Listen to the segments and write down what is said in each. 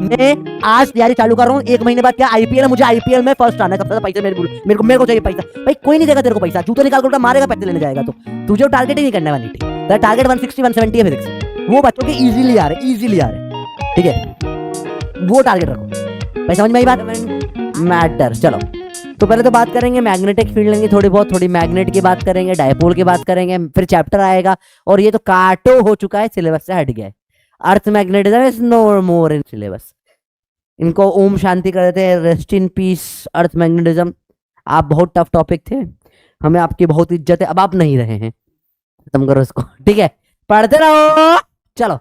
मैं आज तैयारी चालू कर रहा हूँ, 1 महीने बाद क्या आईपीएल है, मुझे आईपीएल में फर्स्ट आना है। कब तक पैसे मेरे को चाहिए पैसा। भाई कोई नहीं देगा तेरे को पैसा, जूते निकाल कर उल्टा मारेगा, पैसे लेने जाएगा। तो तुझे टारगेट ही नहीं करना है 180, तेरा टारगेट 160 170 है फिजिक्स। वो बच्चों के इजीली आ रहे, ठीक है, वो टारगेट रखो भाई। समझ में आई बात? मैटर। चलो तो पहले तो बात करेंगे मैग्नेटिक फील्ड लेंगे, थोड़ी मैग्नेट की बात करेंगे, डायपोल की बात करेंगे, फिर चैप्टर आएगा। और ये तो काटो हो चुका है, सिलेबस से हट गया है। Earth magnetism is no more in syllabus. इनको ओम शांति कर देते हैं, rest in peace earth magnetism. आप बहुत टफ टॉपिक थे, हमें आपकी बहुत इज्जत है, अब आप नहीं रहे हैं, खत्म करो इसको, ठीक है, पढ़ते रहो। चलो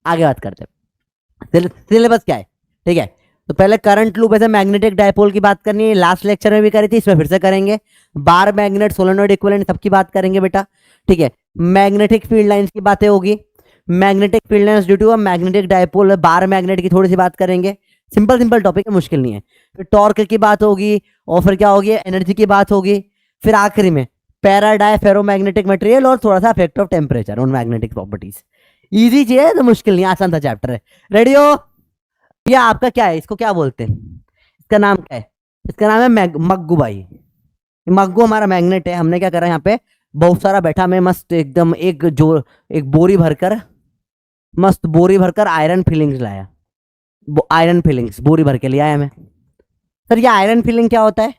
आगे बात करते हैं सिलेबस क्या है, ठीक है। तो पहले करंट लूप ऐसे मैग्नेटिक डायपोल की बात करनी है, लास्ट लेक्चर में भी करी थी, इसमें फिर से करेंगे। बार मैग्नेट, सोलेनोइड इक्विवेलेंट सबकी बात करेंगे बेटा, ठीक है। मैग्नेटिक फील्ड लाइंस की बातें होगी, magnetic field lines due to a magnetic dipole, bar magnet की थोड़ी सी बात करेंगे। सिंपल टॉपिक है, मुश्किल नहीं है। फिर टॉर्क की बात होगी, और फिर क्या होगी, एनर्जी की बात होगी। फिर आखिरी में पैराडाई फेरोमैग्नेटिक मटेरियल और थोड़ा सा effect of temperature on magnetic properties. Easy चीज है तो मुश्किल नहीं, आसान था चैप्टर है। रेडी हो? ये आपका क्या है, इसको क्या बोलते हैं, इसका नाम क्या है? इसका नाम है मग्गू भाई। मग्गू हमारा मैग्नेट है। हमने क्या करा, यहाँ पे बहुत सारा बैठा, मैं मस्त एकदम एक बोरी भरकर, मस्त बोरी भरकर आयरन फिलिंग्स लाया। आयरन फिलिंग्स बोरी भर के लिया है मैं। सर ये आयरन फिलिंग क्या होता है?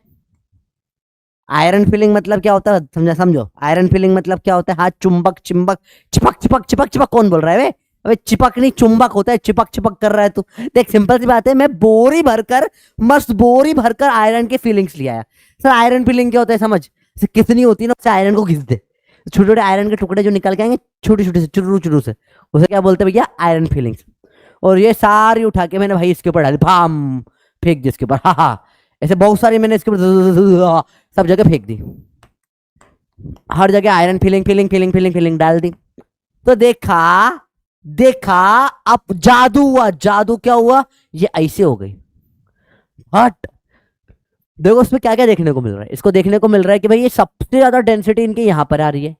आयरन फिलिंग मतलब क्या होता है, समझो। आयरन फिलिंग मतलब क्या होता है? हाथ चुंबक चिंबक चिपक चिपक चिपक चिपक, कौन बोल रहा है? अबे चिपक नहीं, चुंबक होता है, चिपक चिपक कर रहा है तू। देख सिंपल सी बात है, मैं बोरी भरकर, मस्त बोरी भरकर आयरन के फीलिंग्स लिया है। सर आयरन फीलिंग क्या होता है समझ? कितनी होती है ना, उससे आयरन को घिस दे, छोटे छोटे आयरन के टुकड़े जो निकल के आएंगे छोटे छोटे से, चुरू चुरू से, उसे क्या बोलते हैं भैया? Iron feelings. और ये सारी उठा के मैंने भाई इसके ऊपर डाली, भाम फेंक दी इसके ऊपर, हाँ ऐसे बहुत सारी मैंने इसके ऊपर सब जगह फेंक दी, हर जगह iron feeling feeling feeling feeling feeling डाल दी। तो देखा अब जादू हुआ। जादू क्या हुआ? ये ऐसे हो गई। हट, देखो उसमें क्या क्या देखने को मिल रहा है। इसको देखने को मिल रहा है कि भाई ये सबसे ज्यादा डेंसिटी इनके यहां पर आ रही है।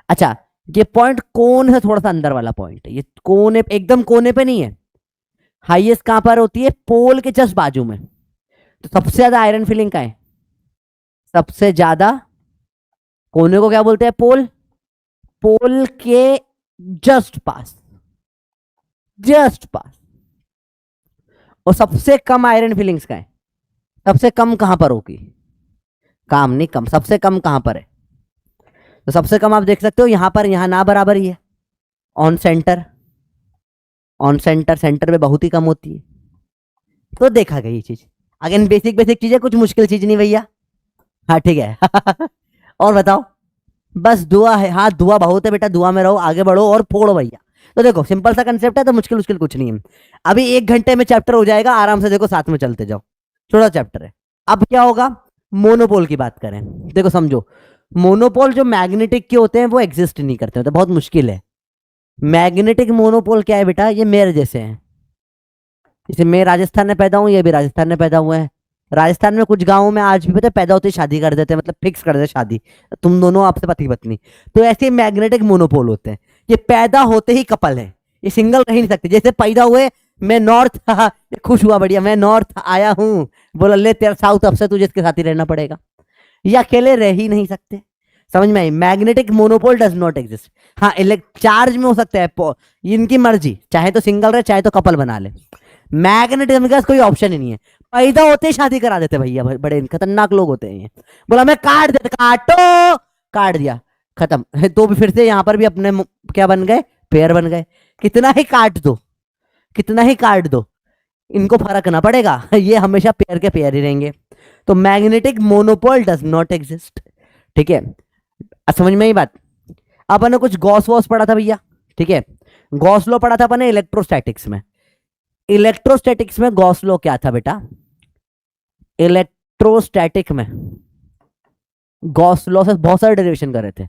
अच्छा, ये पॉइंट कोन है, थोड़ा सा अंदर वाला पॉइंट है, ये कोने, एकदम कोने पे नहीं है। हाईएस्ट कहां पर होती है? पोल के जस्ट बाजू में। तो सबसे ज्यादा आयरन फिलिंग का है, सबसे ज्यादा कोने को क्या बोलते हैं? पोल। पोल के जस्ट पास, जस्ट पास। और सबसे कम आयरन फिलिंग्स का है। सबसे कम कहां पर होगी? काम नहीं कम, सबसे कम कहां पर है? तो सबसे कम आप देख सकते हो यहां पर, यहां ना बराबर ही है, on centre. On centre, centre में बहुत ही कम होती है। तो देखा गया ये चीज। अगेन बेसिक बेसिक चीज है, कुछ मुश्किल चीज नहीं भैया। हाँ ठीक है। और बताओ, बस दुआ है। हाँ दुआ बहुत है बेटा, दुआ में रहो, आगे बढ़ो और फोड़ो भैया। तो देखो सिंपल सा कंसेप्ट है, तो मुश्किल मुश्किल कुछ नहीं है। अभी 1 घंटे में चैप्टर हो जाएगा आराम से, देखो साथ में चलते जाओ, छोटा चैप्टर है। अब क्या होगा? मोनोपोल की बात करें, देखो समझो, मोनोपोल जो मैग्नेटिक के होते हैं वो एग्जिस्ट नहीं करते होते, बहुत मुश्किल है। मैग्नेटिक मोनोपोल क्या है बेटा? ये मेरे जैसे हैं। जैसे मैं राजस्थान में पैदा हूं, ये भी राजस्थान में पैदा हुए हैं। राजस्थान में कुछ गांवों में आज भी पता है, पैदा होते शादी कर देते हैं, मतलब फिक्स कर देते शादी, तुम दोनों आपसे पति पत्नी। तो ऐसे मैग्नेटिक मोनोपोल होते हैं, ये पैदा होते ही कपल है, ये सिंगल रह नहीं सकते। जैसे पैदा हुए, मैं नॉर्थ, खुश हुआ बढ़िया, मैं नॉर्थ आया हूं, बोला ले तेरा साउथ, अब से तुझे इसके साथ ही रहना पड़ेगा। ये अकेले रह ही नहीं सकते। समझ में आई? Magnetic monopole does not exist. हाँ चार्ज में हो सकता है, इनकी मर्जी, चाहे तो सिंगल रहे चाहे तो कपल बना ले। मैग्नेटिज्म का कोई ऑप्शन ही नहीं है, पैदा होते ही शादी करा देते भैया, बड़े खतरनाक लोग होते हैं। बोला मैं काट देता, काटो, काट दिया, खत्म। तो भी फिर से यहाँ पर भी अपने क्या बन गए? पेयर बन गए। कितना ही काट दो, कितना ही काट दो, इनको फर्क ना पड़ेगा, ये हमेशा पेयर के पेयर ही रहेंगे। तो magnetic monopole does not exist, ठीक है। समझ में ही बात? अपन ने कुछ गॉस वॉस पढ़ा था भैया, ठीक है, गॉस लॉ पढ़ा था अपन ने इलेक्ट्रोस्टैटिक्स में। इलेक्ट्रोस्टैटिक्स में गॉस लॉ क्या था बेटा? इलेक्ट्रोस्टैटिक में गॉस लॉ से बहुत सारे डेरिवेशन कर रहे थे।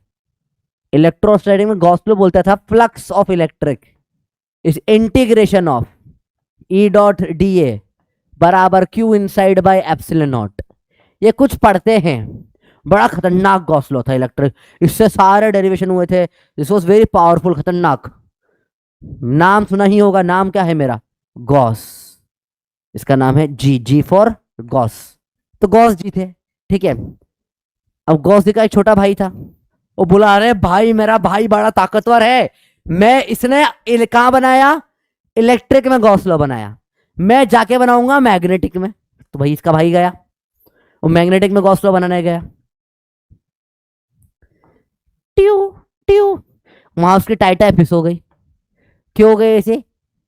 इलेक्ट्रोस्टैटिक में गॉस लॉ बोलता था flux of electric is integration of E dot D A बराबर Q inside by epsilon naught. ये कुछ पढ़ते हैं, बड़ा खतरनाक गॉस लॉ था इलेक्ट्रिक, इससे सारे डेरिवेशन हुए थे। दिस वाज वेरी पावरफुल, खतरनाक। नाम सुना ही होगा, नाम क्या है मेरा? गॉस। इसका नाम है जी, जी फॉर गॉस। तो गॉस जी थे, ठीक है। अब गॉस जी का एक छोटा भाई था, वो बोला अरे भाई मेरा भाई बड़ा ताकतवर है, मैं इसने कहाँ बनाया, इलेक्ट्रिक में गॉस लॉ बनाया, मैं जाके बनाऊंगा मैग्नेटिक में। तो भाई इसका भाई गया, वो मैग्नेटिक में गॉस लॉ बनाने गया, ट्यू ट्यू, वहां उसकी टाइटा फिस हो गई। क्यों हो गई ऐसे,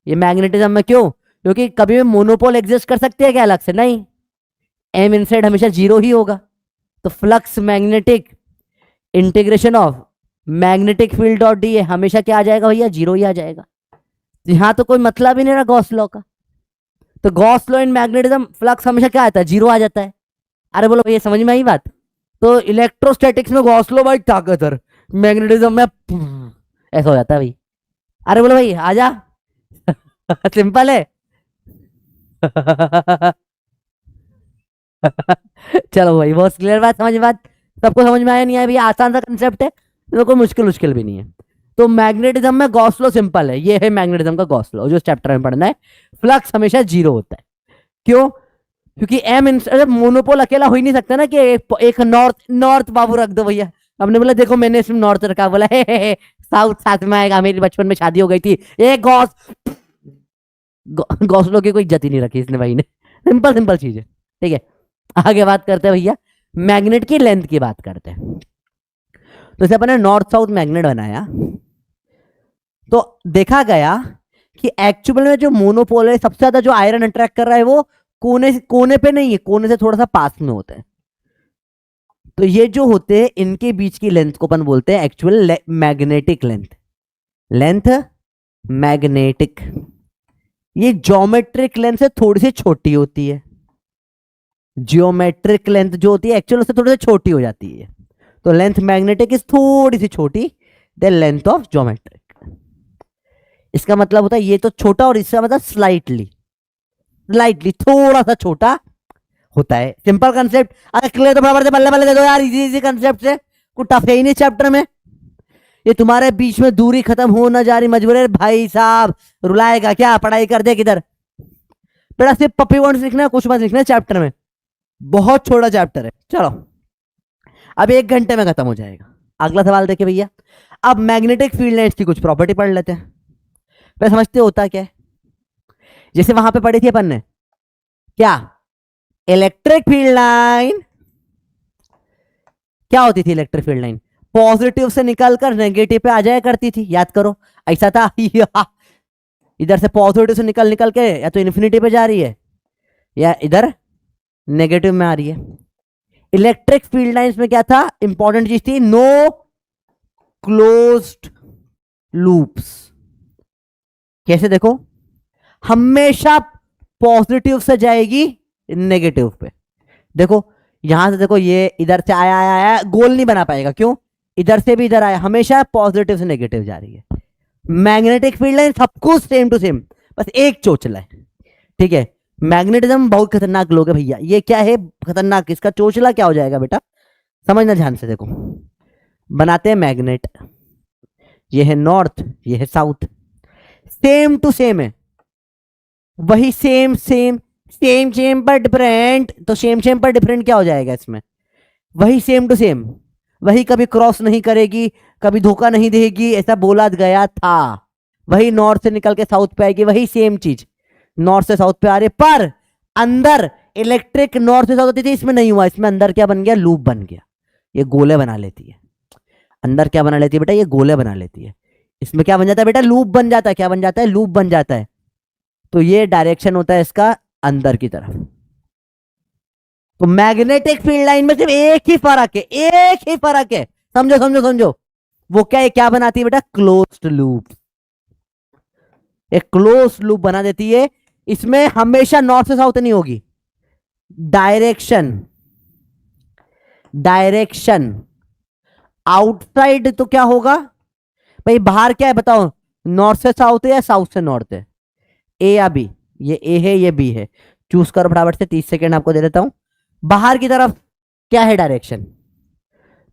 ये मैग्नेटिज्म में क्यों, क्योंकि कभी भी मोनोपोल एग्जिस्ट कर सकते हैं क्या अलग से, नहीं, एम इनसाइड हमेशा जीरो ही होगा। तो flux magnetic integration of magnetic field dot D हमेशा क्या आ जाएगा भैया, जीरो ही आ जाएगा। यहां तो कोई मतलब ही नहीं रहा गॉस लॉ का। तो Gauss law in magnetism flux हमेशा क्या आता है, जीरो आ जाता है। अरे बोलो भैया समझ में आई बात। तो इलेक्ट्रोस्टैटिक्स में गॉस लॉ भाई ताकतवर, मैग्नेटिज्म में ऐसा हो जाता है भाई। अरे बोलो भाई आजा सिंपल है चलो भाई बहुत क्लियर बात, समझ बात, सबको समझ में आया नहीं आया भैया, आसान सा कंसेप्ट है, तो कोई मुश्किल मुश्किल भी नहीं है। तो मैग्नेटिज्म में गॉस लॉ सिंपल है, ये है मैग्नेटिज्म का गॉस लॉ जो चैप्टर में पढ़ना है। फ्लक्स हमेशा जीरो होता है, क्यों, क्योंकि एम मोनोपोल अकेला हो ही नहीं सकता ना कि एक नॉर्थ नॉर्थ बाबू रख दो भैया। हमने बोला देखो मैंने इसमें नॉर्थ रखा, बोला हे साउथ साथ में आएगा, मेरी बचपन में शादी हो गई थी, एक गॉस गॉस लॉ की कोई इज्जत ही नहीं रखी इसने भाई ने। सिंपल सिंपल चीज है, ठीक है। आगे बात करते हैं भैया, मैग्नेट की लेंथ की बात करते हैं। तो जैसे अपने नॉर्थ साउथ मैग्नेट बनाया, तो देखा गया कि एक्चुअल में जो मोनोपोल है सबसे ज्यादा जो आयरन अट्रैक्ट कर रहा है वो कोने पे नहीं है, कोने से थोड़ा सा पास में होता है। तो ये जो होते हैं इनके बीच की लेंथ को अपन बोलते हैं actual magnetic length, length magnetic. ये ज्योमेट्रिक लेंथ से थोड़ी सी छोटी होती है, जियोमेट्रिक लेंथ जो होती है एक्चुअल उससे थोड़ी सी छोटी हो जाती है। तो लेंथ मैग्नेटिक इज थोड़ी सी छोटी देन लेंथ ऑफ ज्योमेट्रिक। इसका मतलब होता है ये तो छोटा और इसका मतलब स्लाइटली स्लाइटली थोड़ा सा छोटा होता है। सिंपल कंसेप्ट, अगर क्लियर तो बराबर से बल्ले बल्ले दे दो यार, इजी इजी कंसेप्ट से, कुछ टफ है ही नहीं चैप्टर में। ये तुम्हारे बीच में दूरी खत्म हो ना जा रही मजबूर है भाई साहब, रुलाएगा क्या, पढ़ाई कर दे किधर। बेटा सिर्फ पप्पी वर्ड्स लिखना है, कुछ मत लिखना है चैप्टर में, बहुत छोटा चैप्टर है। चलो अब 1 घंटे में खत्म हो जाएगा। अगला सवाल देखिए भैया, अब मैग्नेटिक फील्ड लाइंस की कुछ प्रॉपर्टी पढ़ लेते हैं। पहले समझते होता क्या है, जैसे वहां पे पढ़ी थी अपन ने क्या, इलेक्ट्रिक फील्ड लाइन क्या होती थी, इलेक्ट्रिक फील्ड लाइन पॉजिटिव से निकलकर नेगेटिव पे आ जाया करती थी, याद करो ऐसा था इधर से पॉजिटिव से निकल निकल के या तो इन्फिनिटी पे जा रही है या इधर नेगेटिव में आ रही है। इलेक्ट्रिक फील्ड लाइंस में क्या था, इंपॉर्टेंट चीज थी, नो क्लोज्ड लूप्स। कैसे देखो, हमेशा पॉजिटिव से जाएगी नेगेटिव पे। देखो यहां से देखो, ये इधर से आया आया आया, गोल नहीं बना पाएगा, क्यों, इधर से भी इधर आया, हमेशा पॉजिटिव से नेगेटिव जा रही है। मैग्नेटिक फील्ड लाइन सब कुछ सेम टू सेम, बस एक चोचला है, ठीक है। मैग्नेटिज्म बहुत खतरनाक लोग है भैया, ये क्या है खतरनाक, इसका चोचला क्या हो जाएगा बेटा, समझना ध्यान से। देखो बनाते हैं मैग्नेट, ये है नॉर्थ ये है साउथ, सेम टू सेम है, वही सेम सेम सेम सेम पर डिफरेंट। तो सेम सेम पर डिफरेंट क्या हो जाएगा इसमें, वही सेम टू सेम, वही कभी क्रॉस नहीं करेगी, कभी धोखा नहीं देगी, ऐसा बोला गया था। वही नॉर्थ से निकल के साउथ पे आएगी, वही सेम चीज नॉर्थ से साउथ पे आ रही, पर अंदर इलेक्ट्रिक नॉर्थ से साउथ होती थी, इसमें नहीं हुआ, इसमें अंदर क्या बन गया, लूप बन गया, ये गोले बना लेती है। अंदर क्या बना लेती है बेटा, ये गोले बना लेती है। इसमें क्या बन जाता है बेटा, लूप बन जाता है, क्या बन जाता है, लूप बन जाता है। तो ये डायरेक्शन होता है इसका अंदर की तरफ। तो मैग्नेटिक फील्ड लाइन में सिर्फ एक ही फर्क है, एक ही फर्क है, समझो समझो समझो, वो क्या है, क्या बनाती है बेटा, क्लोज्ड लूप, एक क्लोज लूप बना देती है। इसमें हमेशा नॉर्थ से साउथ नहीं होगी, डायरेक्शन डायरेक्शन आउटसाइड तो क्या होगा भाई, बाहर क्या है बताओ, नॉर्थ से साउथ है या साउथ से नॉर्थ है, ए या बी, ये ए है ये बी है, चूज करो फटाफट से, 30 सेकेंड आपको दे देता हूं। बाहर की तरफ क्या है डायरेक्शन,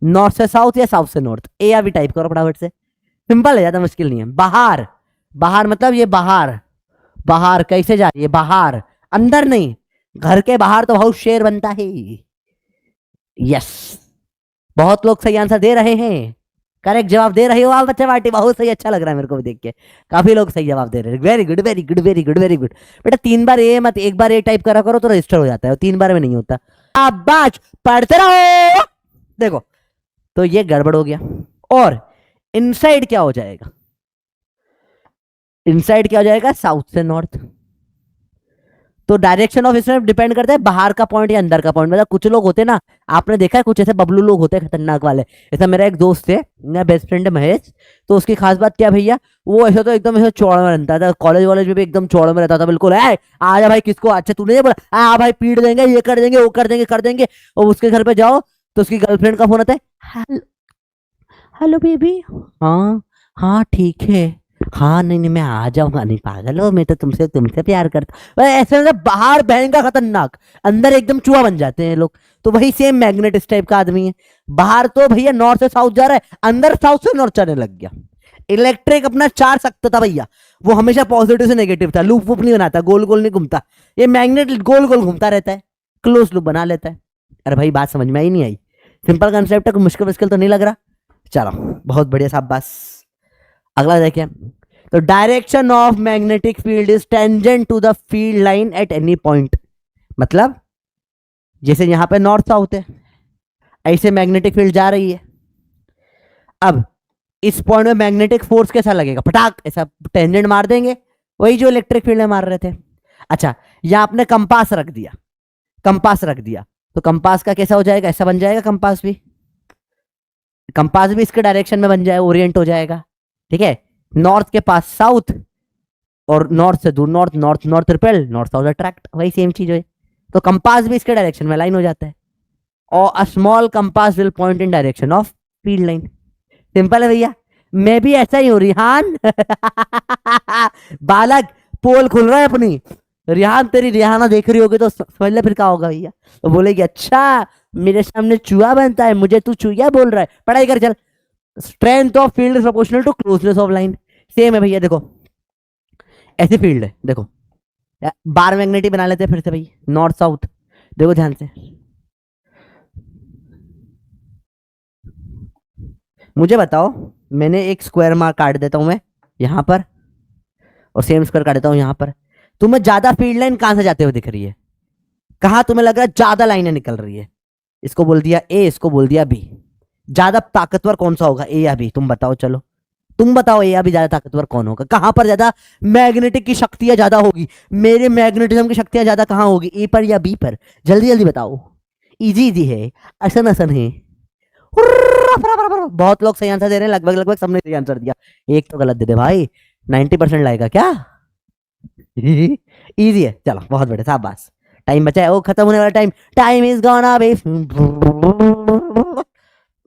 नॉर्थ से साउथ या साउथ से नॉर्थ, ए या बी टाइप करो फटाफट से, सिंपल है, ज्यादा मुश्किल नहीं है। बाहर, बाहर मतलब ये बाहर, बाहर कैसे जा रही है, बाहर, अंदर नहीं, घर के बाहर तो बहुत शेर बनता है। यस, बहुत लोग सही आंसर दे रहे हैं, करेक्ट जवाब दे रहे हो आप बच्चे पार्टी, बहुत सही, अच्छा लग रहा है मेरे को भी देख के, काफी लोग सही जवाब दे रहे हैं, very good very good very good very good. बेटा 3 बार ए मत, 1 बार ए टाइप करा करो तो रजिस्टर हो जाता है, 3 बार में नहीं होता। शाबाश, पढ़ते रहो। देखो तो ये गड़बड़ हो गया। और इनसाइड क्या हो जाएगा, इनसाइड क्या हो जाएगा, साउथ से नॉर्थ। तो डायरेक्शन ऑफ इसमें डिपेंड करता है बाहर का पॉइंट या अंदर का पॉइंट। मतलब कुछ लोग होते हैं ना, आपने देखा है कुछ ऐसे बबलू लोग होते हैं खतरनाक वाले। ऐसा मेरा एक दोस्त है, मेरा बेस्ट फ्रेंड है महेश, तो उसकी खास बात क्या भैया, वो ऐसा तो एकदम ऐसा चौड़ा में रहता था, कॉलेज वॉलेज में भी एकदम चौड़ा में रहता था बिल्कुल। है आजा भाई, किसको, अच्छा तूने ये बोला, हाँ भाई पीट देंगे, ये कर देंगे, वो कर देंगे, कर देंगे। और उसके घर पे जाओ तो उसकी गर्लफ्रेंड का फोन आता है, हेलो हेलो बेबी, हाँ हाँ ठीक है, हाँ नहीं नहीं मैं आ जाऊंगा, नहीं पागल हो, मैं तो तुमसे तुमसे प्यार करता। ऐसे मतलब बाहर बहन का खतरनाक, अंदर एकदम चूहा बन जाते हैं लोग। तो वही सेम मैग्नेट इस टाइप का आदमी है, बाहर तो भैया नॉर्थ से साउथ जा रहा है, अंदर साउथ से नॉर्थ जाने लग गया। इलेक्ट्रिक अपना चार्ज सकता था भैया, वो हमेशा पॉजिटिव से नेगेटिव था, लूप वूप नहीं बनाता, गोल गोल नहीं घूमता। ये मैग्नेट गोल गोल घूमता रहता है, क्लोज लूप बना लेता है। अरे भाई बात समझ में ही नहीं आई, सिंपल कंसेप्ट है, कोई मुश्किल मुश्किल तो नहीं लग रहा। चलो बहुत बढ़िया साहब, बस अगला देखिए। तो direction of magnetic field is tangent to the field line at any point. मतलब जैसे यहां पे नॉर्थ साउथ है, ऐसे मैग्नेटिक फील्ड जा रही है। अब इस पॉइंट में मैग्नेटिक फोर्स कैसा लगेगा, फटाक ऐसा टेंजेंट मार देंगे, वही जो इलेक्ट्रिक फील्ड में मार रहे थे। अच्छा, यहां आपने कंपास रख दिया, कंपास रख दिया तो कंपास का कैसा हो जाएगा, ऐसा बन जाएगा कंपास भी, कंपास भी इसके डायरेक्शन में बन जाए, ओरिएंट हो जाएगा। ठीक है, नॉर्थ के पास साउथ, और नॉर्थ से दूर north, north north repel, north south attract, वही सेम चीज है। तो कंपास भी इसके डायरेक्शन में लाइन हो जाता है, और a small compass will point in direction of field line. Simple है भैया, मैं भी ऐसा ही हूँ रिहान। बालक, पोल खुल रहा है अपनी, रिहान तेरी रिहाना देख रही होगी तो समझ ले फिर क्या होगा भैया। तो बोलेगी अच्छा मेरे सामने चूहा बनता है, मुझे तू चूहा बोल रहा है, पढ़ाई कर चल। Strength of field is proportional to closeness of line. Same है भैया, देखो ऐसी फील्ड है, देखो बार मैग्नेटिक बना लेते हैं फिर से भाई, नॉर्थ साउथ। देखो ध्यान से, मुझे बताओ, मैंने एक स्क्वायर मार्क काट देता हूं मैं यहां पर, और सेम स्क्वायर काट देता हूं यहां पर। तुम्हें ज्यादा फील्ड लाइन कहां से जाते हुए दिख रही है, कहां तुम्हें लग रहा है ज्यादा लाइनें निकल रही है? इसको बोल दिया ए, इसको बोल दिया बी। ज्यादा ताकतवर कौन सा होगा, ए या बी? तुम बताओ, चलो तुम बताओ, ए या बी ज्यादा ताकतवर कौन होगा, कहां पर ज्यादा मैग्नेटिक की शक्तियां ज्यादा होगी, मेरे मैग्नेटिज्म की शक्तियां ज्यादा कहां होगी, ए पर या बी पर? जल्दी जल्दी बताओ, इजी इजी है, आसान आसान है। बहुत लोग सही आंसर दे रहे हैं, लगभग लगभग सबने सही आंसर दिया, एक तो गलत दे दे भाई, 90% लाएगा क्या? इजी है, चलो बहुत बढ़िया, शाबाश। टाइम बचा है, वो खत्म होने वाला time, time is gone away.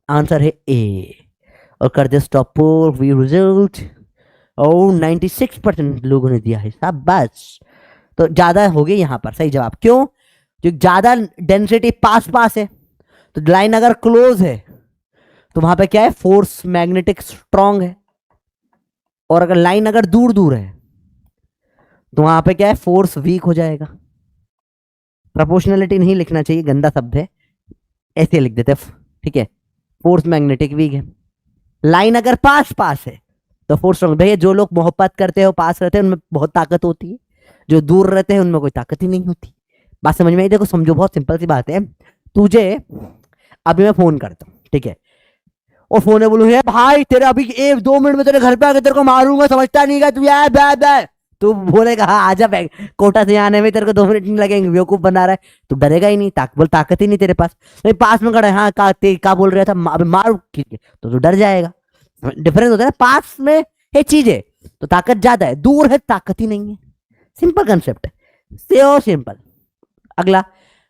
Answer है ए, और कर दे स्टॉप पोल, वी रिजल्ट। ओ 96% लोगों ने दिया है, शाबाश। तो ज्यादा हो गई यहाँ पर सही जवाब, क्यों? जो ज्यादा डेंसिटी पास पास है, तो लाइन अगर क्लोज है तो वहां पे क्या है, फोर्स मैग्नेटिक स्ट्रांग है, और अगर लाइन अगर दूर दूर है तो वहां पे क्या है, फोर्स वीक हो जाएगा। प्रोपोर्शनलिटी नहीं लिखना चाहिए, गंदा शब्द है, ऐसे लिख देते, ठीक है। फोर्स मैग्नेटिक वीक है, लाइन अगर पास पास है तो फोर्स स्ट्रांग। भैया जो लोग मोहब्बत करते हैं, पास रहते हैं, उनमें बहुत ताकत होती है, जो दूर रहते हैं उनमें कोई ताकत ही नहीं होती। बात समझ में आई? देखो समझो, बहुत सिंपल सी बात है। तुझे अभी मैं फोन करता हूँ, ठीक है, और फोन है, बोलू है भाई तेरे अभी 1-2 मिनट में तेरे घर पे आके तेरे को मारूंगा, समझता नहीं का तू यार, तू बोलेगा हाँ आजा, बैग कोटा से आने में तेरे को 2 मिनट नहीं लगेंगे, बेवकूफ बना रहा है, तू डरेगा ही नहीं, बोल ताकत ही नहीं तेरे पास, नहीं पास में खड़ा है, हाँ का बोल रहा था, अभी मारू तो तू डर जाएगा। डिफरेंस होता है ना, पास में है चीजें तो ताकत ज्यादा है, दूर है ताकत ही नहीं है, सिंपल कंसेप्ट है, से सिंपल। अगला,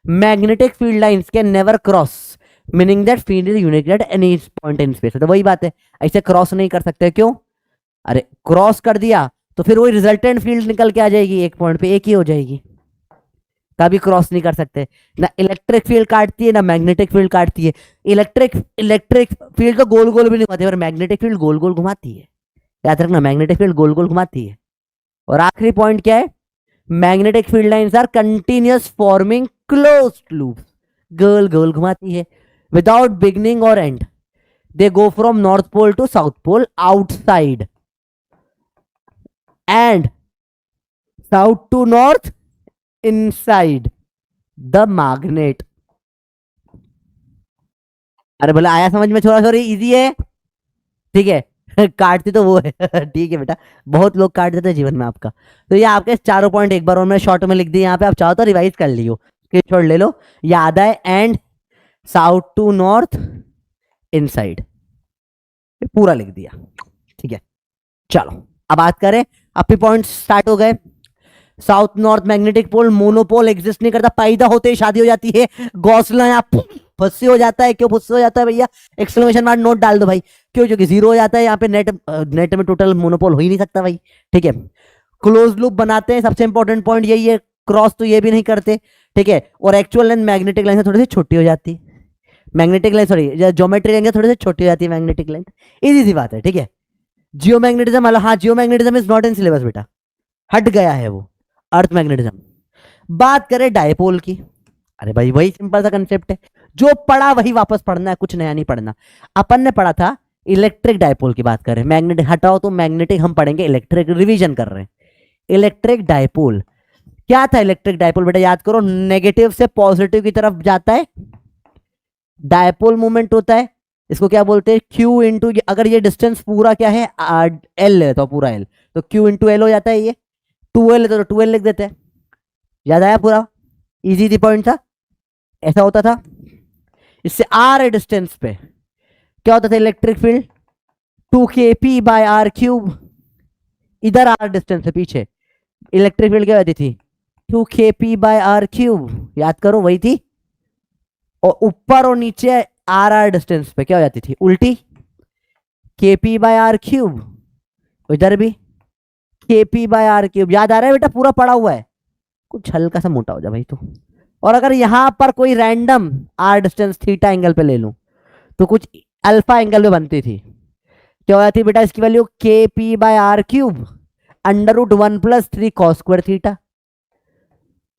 magnetic field lines can never cross, meaning that field is unique at any point in space. तो वही बात है, ऐसे क्रॉस नहीं कर सकते, क्यों? अरे क्रॉस कर दिया तो फिर वही रिजल्टेंट फील्ड निकल के आ जाएगी, एक पॉइंट पे एक ही हो जाएगी, कभी क्रॉस नहीं कर सकते। ना इलेक्ट्रिक फील्ड काटती है, ना मैग्नेटिक फील्ड काटती है। इलेक्ट्रिक फील्ड तो गोल गोल भी नहीं घुमाती, पर मैग्नेटिक फील्ड गोल गोल घुमाती है, याद रखना, मैग्नेटिक फील्ड गोल गोल घुमाती है। और आखिरी पॉइंट क्या है, magnetic field lines are continuous forming closed loop, गोल गोल घुमाती है विदाउट बिगनिंग और end. They go from north pole to south pole outside and south to north inside the magnet. अरे बोला आया समझ में छोरा छोरी, इजी है. ठीक है. काटती तो वो है. ठीक है बेटा, बहुत लोग काट देते हैं जीवन में आपका. तो ये आपके चारों पॉइंट एक बार और मैं शॉर्ट में लिख दिए यहाँ पे, आप चाहो तो रिवाइज कर लियो, स्क्रीनशॉट ले लो, याद है. And south to north inside, पूरा लिख दिया. ठीक है, चलो अब बात करें. अपने पॉइंट स्टार्ट हो गए. South north magnetic pole monopole exist नहीं करता, पैदा होते ही शादी हो जाती है. गौसला यहाँ फुस्से हो जाता है. क्यों फुस्से हो जाता है भैया? एक्सक्लेमेशन मार्क नोट डाल दो भाई. क्यों? क्योंकि जीरो हो जाता है यहाँ पे. नेट में टोटल मोनोपोल हो ही नहीं सकता भाई. ठीक है. क्लोज लूप बनाते हैं, सबसे इंपॉर्टेंट पॉइंट यही है. क्रॉस तो ये भी नहीं करते. ठीक है. और एक्चुअल लेंथ मैग्नेटिक लेंथ थोड़ी सी छोटी हो जाती है. मैग्नेटिक लेंथ सॉरी ज्योमेट्री लेंगे थोड़ी सी छोटी हो जाती है मैग्नेटिक लेंथ. इजी सी बात है. ठीक है. जियोमैग्नेटिज्म, हाँ जियोमैग्नेटिज्म इज नॉट इन सिलेबस बेटा, हट गया है वो. अर्थ मैग्नेटिज्म. बात करें डायपोल की. अरे भाई वही सिंपल सा कंसेप्ट है, जो पढ़ा वही वापस पढ़ना है, कुछ नया नहीं पढ़ना. अपन ने पढ़ा था इलेक्ट्रिक डायपोल की बात करें. मैग्नेटिक हटाओ तो मैग्नेटिक हम पढ़ेंगे, इलेक्ट्रिक रिवीजन कर रहे हैं. इलेक्ट्रिक डायपोल क्या था? इलेक्ट्रिक डायपोल बेटा याद करो, नेगेटिव से पॉजिटिव की तरफ जाता है. डायपोल मूवमेंट होता है. इसको क्या बोलते हैं? क्यू इंटू, अगर ये डिस्टेंस पूरा क्या है एल है तो पूरा एल, तो क्यू इंटू एल हो जाता है. ये 2L है तो 2L लिख देते हैं. याद आया? पूरा इजी थी, पॉइंट था. ऐसा होता था. इससे आर डिस्टेंस पे क्या होता था? Electric field 2kp by r cube. इधर आर डिस्टेंस है पीछे, इलेक्ट्रिक फील्ड क्या होती थी? 2kp by r cube. याद करो वही थी. और ऊपर और नीचे आर डिस्टेंस पे क्या हो जाती थी? उल्टी, kp बाय आर क्यूब. इधर भी kp बाय आर क्यूब. याद आ रहा है बेटा? पूरा पड़ा हुआ है. कुछ हल्का सा मोटा हो जाए भाई तो. और अगर यहां पर कोई random r distance theta angle पे ले लूं तो कुछ अल्फा एंगल पे बनती थी. क्या हो जाती बेटा इसकी value? kp by r cube under root 1 plus 3 cos square theta.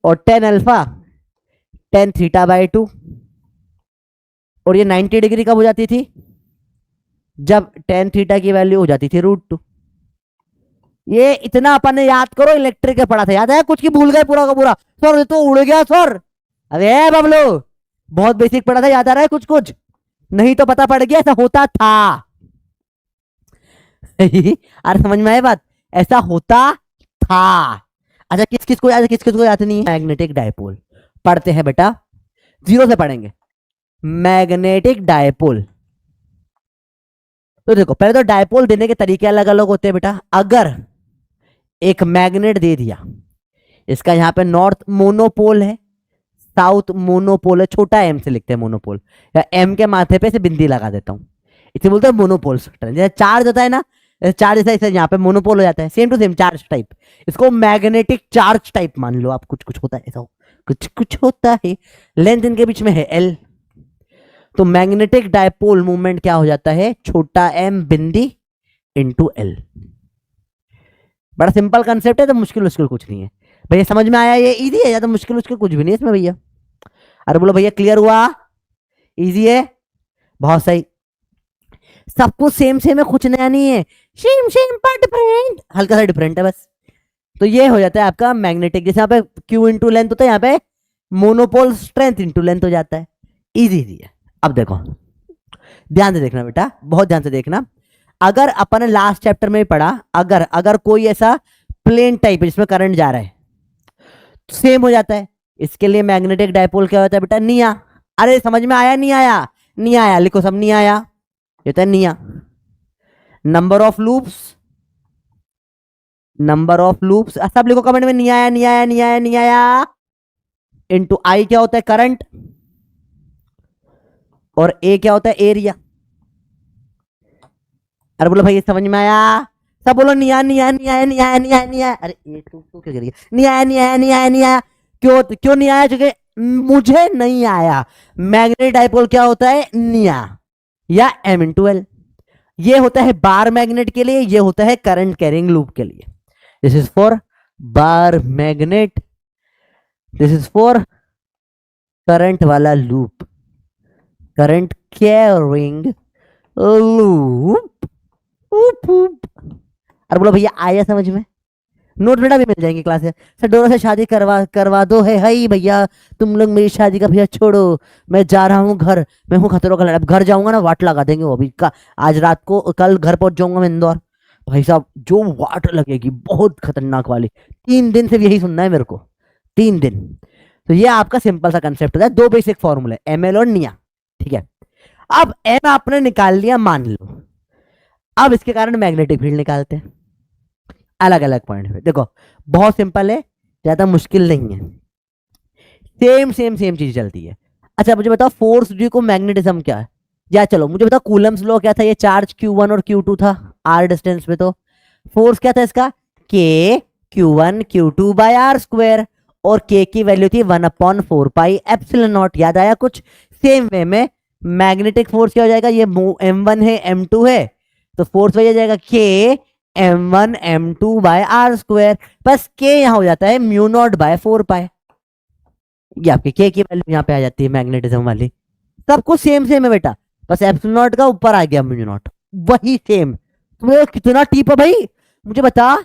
और 10 अल्फा 10 थीटा बाय 2. और ये 90 डिग्री कब हो जाती थी? जब 10 थीटा की वैल्यू हो जाती थी √2. ये इतना अपन ने याद करो, इलेक्ट्रिक का पढ़ा था. याद है? कुछ की भूल गए पूरा का पूरा? सर तो उड़ गया सर. अरे बबलो बहुत बेसिक पढ़ा था, याद आ रहा है कुछ कुछ? नहीं तो पता पड़ गया ऐसा होता था. अरे समझ में आए बात? ऐसा होता था. अच्छा किस किस को याद नहीं है? मैग्नेटिक डायपोल पढ़ते हैं बेटा, जीरो से पढ़ेंगे. Magnetic dipole. तो देखो पहले तो डायपोल देने के तरीके अलग अलग होते हैं बेटा. अगर एक मैग्नेट दे दिया, इसका यहां पे नॉर्थ मोनोपोल है, साउथ मोनोपोल है, छोटा एम से लिखते हैं मोनोपोल, या एम के माथे पे से बिंदी लगा देता हूं, इसे बोलते हैं मोनोपोल स्ट्रेंथ. जैसे चार्ज होता है ना, चार्ज जैसा यहाँ पे मोनोपोल हो जाता है, same to same charge type. इसको मैग्नेटिक चार्ज टाइप मान लो आप. कुछ कुछ होता है ऐसा, कुछ कुछ होता है. लेंथ इनके बीच में है एल. तो मैग्नेटिक डायपोल मूवमेंट क्या हो जाता है? छोटा एम बिंदी इंटू एल. बड़ा सिंपल कंसेप्ट है, तो मुश्किल मुश्किल कुछ नहीं है भैया. समझ में आया? ये इजी है या तो मुश्किल मुश्किल कुछ भी नहीं है इसमें भैया. अरे बोलो भैया क्लियर हुआ? इजी है, बहुत सही. सब कुछ सेम सेम है, कुछ नया नहीं है. सेम सेम पर डिफरेंट, हल्का सा डिफरेंट है बस. तो ये हो जाता है आपका मैग्नेटिक. जैसे यहाँ पे क्यू इंटू लेंथ होता है, यहाँ पे मोनोपोल स्ट्रेंथ इंटू लेंथ हो जाता है. इजी है. अब देखो ध्यान से देखना बेटा, बहुत ध्यान से देखना. अगर अपन लास्ट चैप्टर में पढ़ा, अगर कोई ऐसा प्लेन टाइप है जिसमें करंट जा रहा है, सेम हो जाता है. इसके लिए मैग्नेटिक डायपोल क्या होता है बेटा? निया. अरे समझ में आया? नहीं आया? नहीं आया लिखो सब. नहीं आया ये तो निया. नंबर ऑफ लूप्स सब लिखो कमेंट में. नहीं आया नहीं आया नहीं आया नहीं आया. इनटू आई क्या होता है? करंट. और ए क्या होता है? एरिया. अरे बोलो भाई समझ में आया? सब बोलो नहीं आया नहीं आया नहीं आया नहीं आया नहीं आया नहीं आया. अरे ये तू क्यों गिर गया? नहीं आया नहीं आया नहीं आया नहीं आया. क्यों नहीं आया? क्योंकि मुझे नहीं आया. मैग्नेटिक डायपोल क्या होता है? निया या एम इंटू एल. ये होता है बार मैग्नेट के लिए, ये होता है करंट कैरिंग लूप के लिए. This is for bar magnet, this is for current वाला लूप, करंट कैरिंग लूप। अरे बोलो भैया आया समझ में? नोट बेटा भी मिल जाएंगे क्लास में। सर दोनों से शादी करवा करवा दो है हाई भैया, तुम लोग मेरी शादी का भैया छोड़ो, मैं जा रहा हूँ घर, मैं हूँ खतरों का लड़का। अब घर जाऊंगा ना वाट लगा देंगे वो अभी का, आज रात को, कल घर पहुंच जाऊंगा मैं इंदौर, भाई साहब जो वाट लगेगी बहुत खतरनाक वाली। 3 दिन से यही सुनना है मेरे को, 3 दिन। तो ये आपका सिंपल सा कंसेप्ट होता है, 2 बेसिक फॉर्मूले एम एल और निया, ठीक है। अब एम आपने निकाल लिया मान लो, अब इसके कारण मैग्नेटिक फील्ड निकालते हैं अलग अलग पॉइंट पे। देखो बहुत सिंपल है, ज्यादा मुश्किल नहीं है, सेम सेम सेम चीज चलती है। अच्छा मुझे बताओ फोर्स ड्यू को मैग्नेटिज्म क्या है, या चलो मुझे बताओ कूलम्स लॉ क्या था, ये चार्ज Q1 और Q2 था r डिस्टेंस पे, तो फोर्स क्या था इसका, K Q1 Q2 by r square, और K की वैल्यू थी 1/4 पाई एप्सिलॉन नॉट। याद आया कुछ? सेम वे में मैग्नेटिक फोर्स क्या हो जाएगा, ये M1 है M2 है, तो फोर्स वही हो जाएगा K M1 M2 by r square, बस K यहाँ हो जाता है μ0/4 पाई। ये आपकी K की वैल्यू यहाँ पे आ जाती है मैग्नेटिज्म वाली। सब कुछ सेम सेम है बेटा, बस एप्सिलॉन नॉट का ऊपर आ गया म्यू नॉट, वही सेम। तुम्हें कितना टीप है भाई, मुझे बता।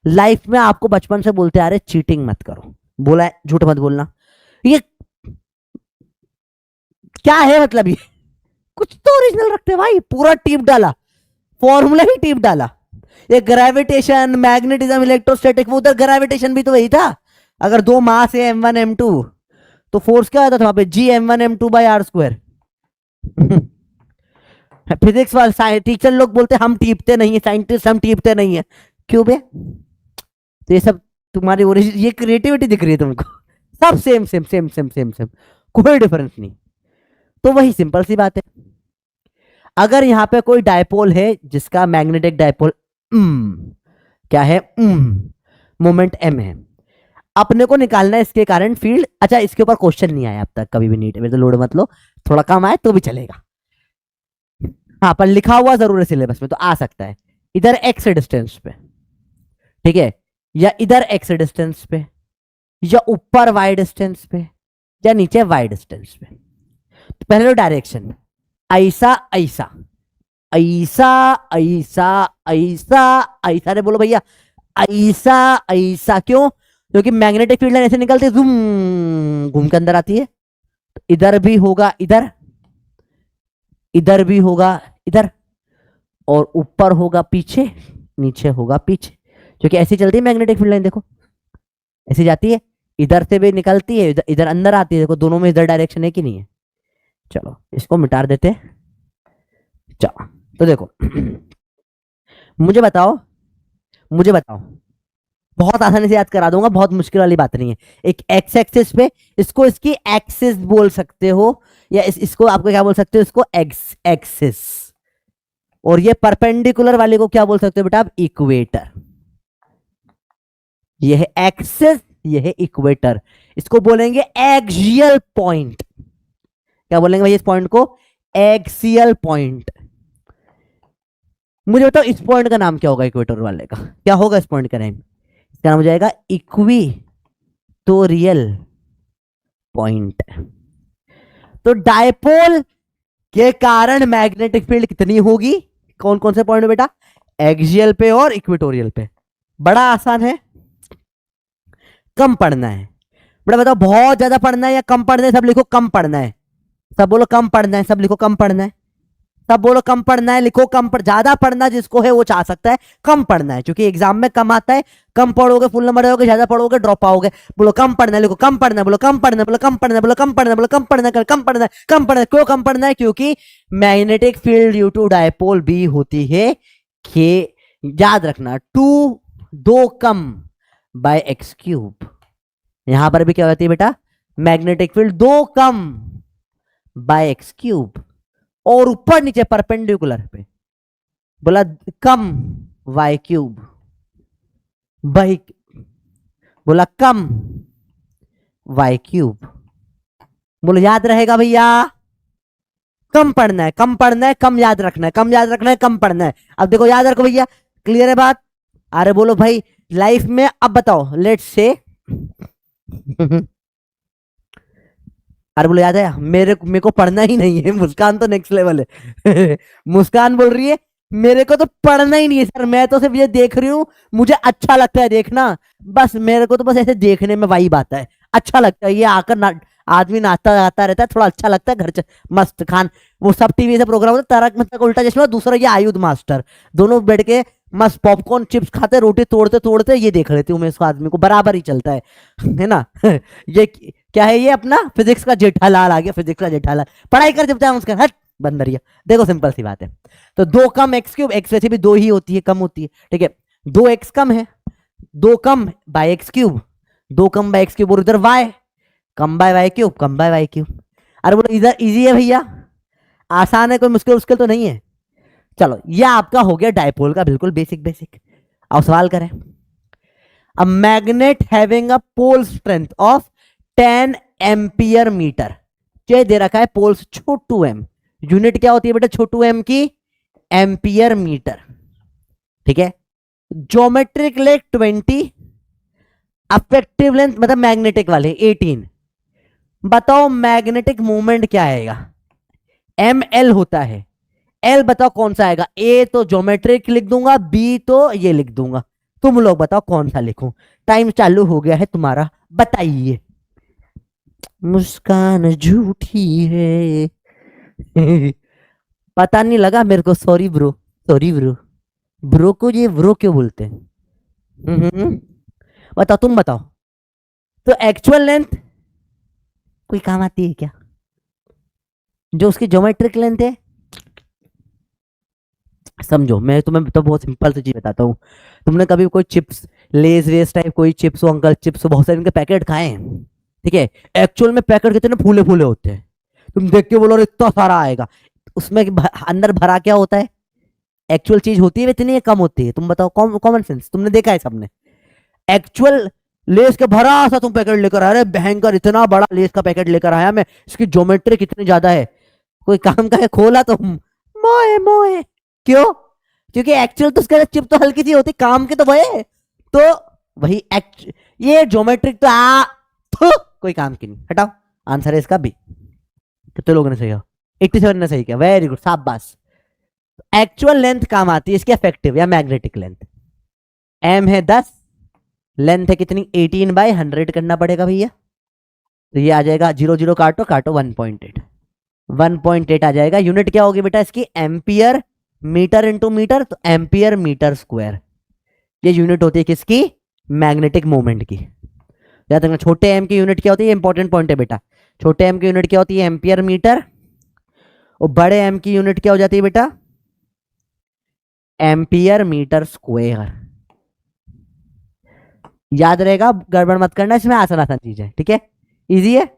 लाइफ में आपको बचपन से बोलते आ रहे चीटिंग मत करो, बोला है झूठ मत बोलना, ये क्या है मतलब, ये कुछ तो ओरिजिनल रखते भाई, पूरा टीप डाला, फॉर्मूला ही टीप डाला। ये ग्रेविटेशन मैग्नेटिज्म इलेक्ट्रोस्टैटिक, वो उधर ग्रेविटेशन भी तो वही था। अगर दो मास है M1 M2, तो फोर्स क्या आता था वहां पे, G M1 M2/r²। फिजिक्स वाले टीचर लोग बोलते हम टीपते नहीं है, साइंटिस्ट हम टीपते नहीं है, क्यों बे? तो ये सब तुम्हारी ओरिजिन, ये क्रिएटिविटी दिख रही है तुमको, सब same same same same same same, कोई डिफरेंस नहीं। तो वही सिंपल सी बात है, अगर यहाँ पे कोई डायपोल है जिसका मैग्नेटिक डायपोल क्या है, मोमेंट m है, अपने को निकालना है इसके कारण फील्ड। अच्छा इसके ऊपर क्वेश्चन नहीं आया अब तक कभी भी नीट में, तो लोड मत लो, थोड़ा कम आए तो भी चलेगा। हाँ पर लिखा हुआ जरूर है सिलेबस में, तो आ सकता है इधर x डिस्टेंस पे, ठीक है, या इधर x डिस्टेंस पे, या ऊपर y डिस्टेंस पे, या नीचे y डिस्टेंस पे। तो पहले तो डायरेक्शन, ऐसा ऐसा ऐसा ऐसा ऐसा ऐसा, अरे बोलो भैया ऐसा ऐसा, क्यों? क्योंकि मैग्नेटिक फील्ड लाइन ऐसे निकलती है, घूम के अंदर आती है, तो इधर भी होगा इधर, इधर भी होगा इधर, और ऊपर होगा पीछे, नीचे होगा पीछे, क्योंकि ऐसी चलती है मैग्नेटिक फील्ड लाइन, देखो ऐसी जाती है, इधर से भी निकलती है, इधर अंदर आती है, देखो दोनों में इधर डायरेक्शन है कि नहीं है। चलो इसको मिटा देते हैं। चलो तो देखो मुझे बताओ, मुझे बताओ, बहुत आसानी से याद करा दूंगा, बहुत मुश्किल वाली बात नहीं है। एक एक्स एक्सिस पे, इसको इसकी एक्सिस बोल सकते हो, या इसको आपको क्या बोल सकते हो, इसको एक्स एक्सिस, और ये परपेंडिकुलर वाले को क्या बोल सकते हो बेटा आप, इक्वेटर। ये है एक्सिस, ये है इक्वेटर, इसको बोलेंगे एक्सियल पॉइंट। क्या बोलेंगे भाई इस पॉइंट को, एक्सियल पॉइंट। मुझे बताओ इस पॉइंट का नाम क्या होगा, इक्वेटर वाले का क्या होगा इस पॉइंट का नाम, इसका नाम हो जाएगा इक्विटोरियल पॉइंट। तो डायपोल के कारण मैग्नेटिक फील्ड कितनी होगी, कौन कौन से पॉइंट में बेटा, एक्सियल पे और इक्विटोरियल पे। बड़ा आसान है, कम पढ़ना है बेटा, बताओ बहुत ज्यादा पढ़ना है या कम पढ़ना है, सब लिखो कम पढ़ना है, सब बोलो कम पढ़ना है, सब लिखो कम पढ़ना है, सब बोलो कम पढ़ना है, लिखो कम ज्यादा पढ़ना जिसको है वो चाह सकता है, कम पढ़ना है क्योंकि एग्जाम में कम आता है, कम पढ़ोगे फुल नंबर आओगे, ज्यादा पढ़ोगे ड्रॉप आओगे। बोलो कम पढ़ना है, लिखो कम पढ़ना है, बोलो कम पढ़ना है, बोलो कम पढ़ना है, बोलो कम पढ़ना है, बोलो कम पढ़ना है, कम पढ़ना है, कम पढ़ना है। क्यों कम पढ़ना है, क्योंकि magnetic field due to dipole बी होती है के, याद रखना 2 कम बाय x³। यहां पर भी क्या होती है बेटा, मैग्नेटिक फील्ड 2 कम बाय x³, और ऊपर नीचे परपेंडिकुलर पे बोला कम y³ बाई, बोला कम y³। बोलो याद रहेगा भैया, कम पढ़ना है, कम पढ़ना है, कम याद रखना है, कम याद रखना है, कम पढ़ना है। अब देखो याद रखो भैया, क्लियर है बात? अरे बोलो भाई लाइफ में अब बताओ, लेट्स से अरे बोलो याद है, मेरे को पढ़ना ही नहीं है। मुस्कान तो नेक्स्ट लेवल है। मुस्कान बोल रही है मेरे को तो पढ़ना ही नहीं है सर, मैं तो सिर्फ ये देख रही हूँ, मुझे अच्छा लगता है देखना, बस मेरे को तो बस ऐसे देखने में वाइब आता है, अच्छा लगता है ये आकर ना, आदमी नाचता आता रहता है, थोड़ा अच्छा लगता है घर मस्त खान। वो सब टीवी से प्रोग्राम होता है, तारक मेहता का उल्टा चश्मा, दूसरा ये आयुध मास्टर, दोनों बैठ के मस्त पॉपकॉर्न चिप्स खाते, रोटी तोड़ते तोड़ते ये देख लेती हूँ मैं, इसको आदमी को बराबर ही चलता है ना। ये क्या है, ये अपना फिजिक्स का जेठालाल आ गया, फिजिक्स का जेठालाल, पढ़ाई कर जब जाए उसका हट बंदरिया। देखो सिंपल सी बात है, तो 2 कम एक्स क्यूब, एक्स वैसे भी 2 ही होती है, कम होती है, ठीक है, 2 एक्स कम है, 2 कम बाय एक्स क्यूब, 2 कम बाय एक्स क्यूब, और इधर वाई कम बाय वाई क्यूब, कम बाय वाई क्यूब। अरे बोलो इधर इजी है भैया, आसान है, कोई मुश्किल मुश्किल तो नहीं है। चलो ये आपका हो गया डायपोल का बिल्कुल बेसिक बेसिक। अब सवाल करें, a magnet having a pole strength of 10 ampere metre, ये दे रखा है पोल्स छोटू एम, यूनिट क्या होती है बेटा छोटू एम की, एम्पियर मीटर, ठीक है, ज्योमेट्रिक लेंथ 20, अफेक्टिव लेंथ मतलब मैग्नेटिक वाले 18, बताओ मैग्नेटिक मोमेंट क्या आएगा, एम एल होता है, एल बताओ कौन सा आएगा, ए तो ज्योमेट्रिक लिख दूंगा, बी तो ये लिख दूंगा, तुम लोग बताओ कौन सा लिखूं, टाइम चालू हो गया है तुम्हारा, बताइए। मुस्कान झूठी है। पता नहीं लगा मेरे को, sorry bro, sorry bro, bro को ये ब्रो क्यों बोलते हैं। बताओ तुम बताओ, तो एक्चुअल लेंथ कोई काम आती है क्या, जो उसकी ज्योमेट्रिक लेंथ है, समझो मैं तुम्हें तो बहुत सिंपल सी चीज बताता हूँ, तुमने कभी कोई चिप्स लेज वेज टाइप कोई चिप्स हो, अंकल चिप्स हो, बहुत सारे इनके पैकेट खाए हैं, ठीक है, एक्चुअल में पैकेट कितने फूले फूले होते हैं, तुम देख के बोलो इतना सारा आएगा, उसमें अंदर भरा क्या होता है, एक्चुअल चीज होती है इतनी कम होती है, तुम बताओ, कॉमन सेंस तुमने देखा है सबने, एक्चुअल लेस का भरा सा तुम पैकेट लेकर आया, अरे भयंकर इतना बड़ा लेस का पैकेट लेकर आया मैं, इसकी ज्योमेट्री कितनी ज्यादा है, कोई काम का है, खोला तो मोए मोए, क्यों, क्योंकि एक्चुअल तो उसका चिप तो हल्की सी होती, काम की तो वही, तो वही ये ज्योमेट्रिक तो कोई काम की नहीं, हटाओ, आंसर है इसका बी। कितने लोगों ने सही कहा, 87 ने सही किया, वेरी गुड शाबाश। एक्चुअल लेंथ काम आती है इसकी इफेक्टिव या मैग्नेटिक लेंथ, एम है 10, लेंथ है कितनी 18/100 करना पड़ेगा भैया, तो ये आ जाएगा 0 0 काटो काटो 1.8, 1.8 आ जाएगा, यूनिट क्या होगी बेटा इसकी, एम्पियर मीटर इंटू मीटर, तो एम्पियर मीटर स्क्वायर, ये यूनिट होती है किसकी, मैग्नेटिक मोमेंट की। याद रखना छोटे एम की यूनिट क्या होती है, इंपॉर्टेंट पॉइंट है बेटा, छोटे एम की यूनिट क्या होती है, एम्पियर मीटर, और बड़े एम की यूनिट क्या हो जाती है बेटा, एम्पियर मीटर स्क्वायर। याद रहेगा, गड़बड़ मत करना, इसमें आसान आसान चीज है, ठीक है, इजी है,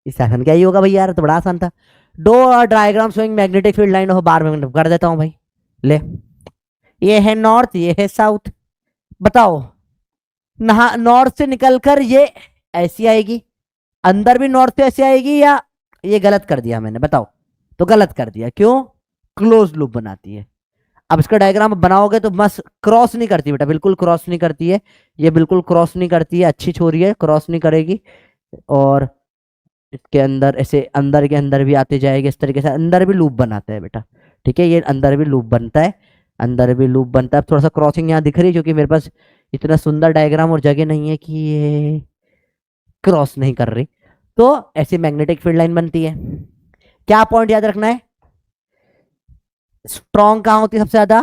इससे आसान क्या ही होगा भाई, यार तो बड़ा आसान था। Draw diagram showing magnetic field line of bar में कर देता हूं भाई, ले, ये है नॉर्थ, ये है साउथ, बताओ नॉर्थ से निकलकर ये ऐसी आएगी, अंदर भी नॉर्थ से ऐसी आएगी, या ये गलत कर दिया मैंने, बताओ, तो गलत कर दिया, क्यों, क्लोज लूप बनाती है। अब इसका डायग्राम बनाओगे तो बस क्रॉस नहीं करती बेटा, बिल्कुल क्रॉस नहीं करती है, ये बिल्कुल क्रॉस नहीं करती है, अच्छी छोरी है, क्रॉस नहीं करेगी, और इसके अंदर ऐसे अंदर के अंदर भी आते जाएगा, इस तरीके से अंदर भी लूप बनाता है बेटा, ठीक है, ये अंदर भी लूप बनता है, अंदर भी लूप बनता है। थोड़ा सा क्रॉसिंग यहाँ दिख रही है क्योंकि मेरे पास इतना सुंदर डायग्राम और जगह नहीं है कि ये क्रॉस नहीं कर रही, तो ऐसी मैग्नेटिक फील्ड लाइन बनती है। क्या पॉइंट याद रखना है, स्ट्रॉन्ग कहां होती है सबसे ज्यादा,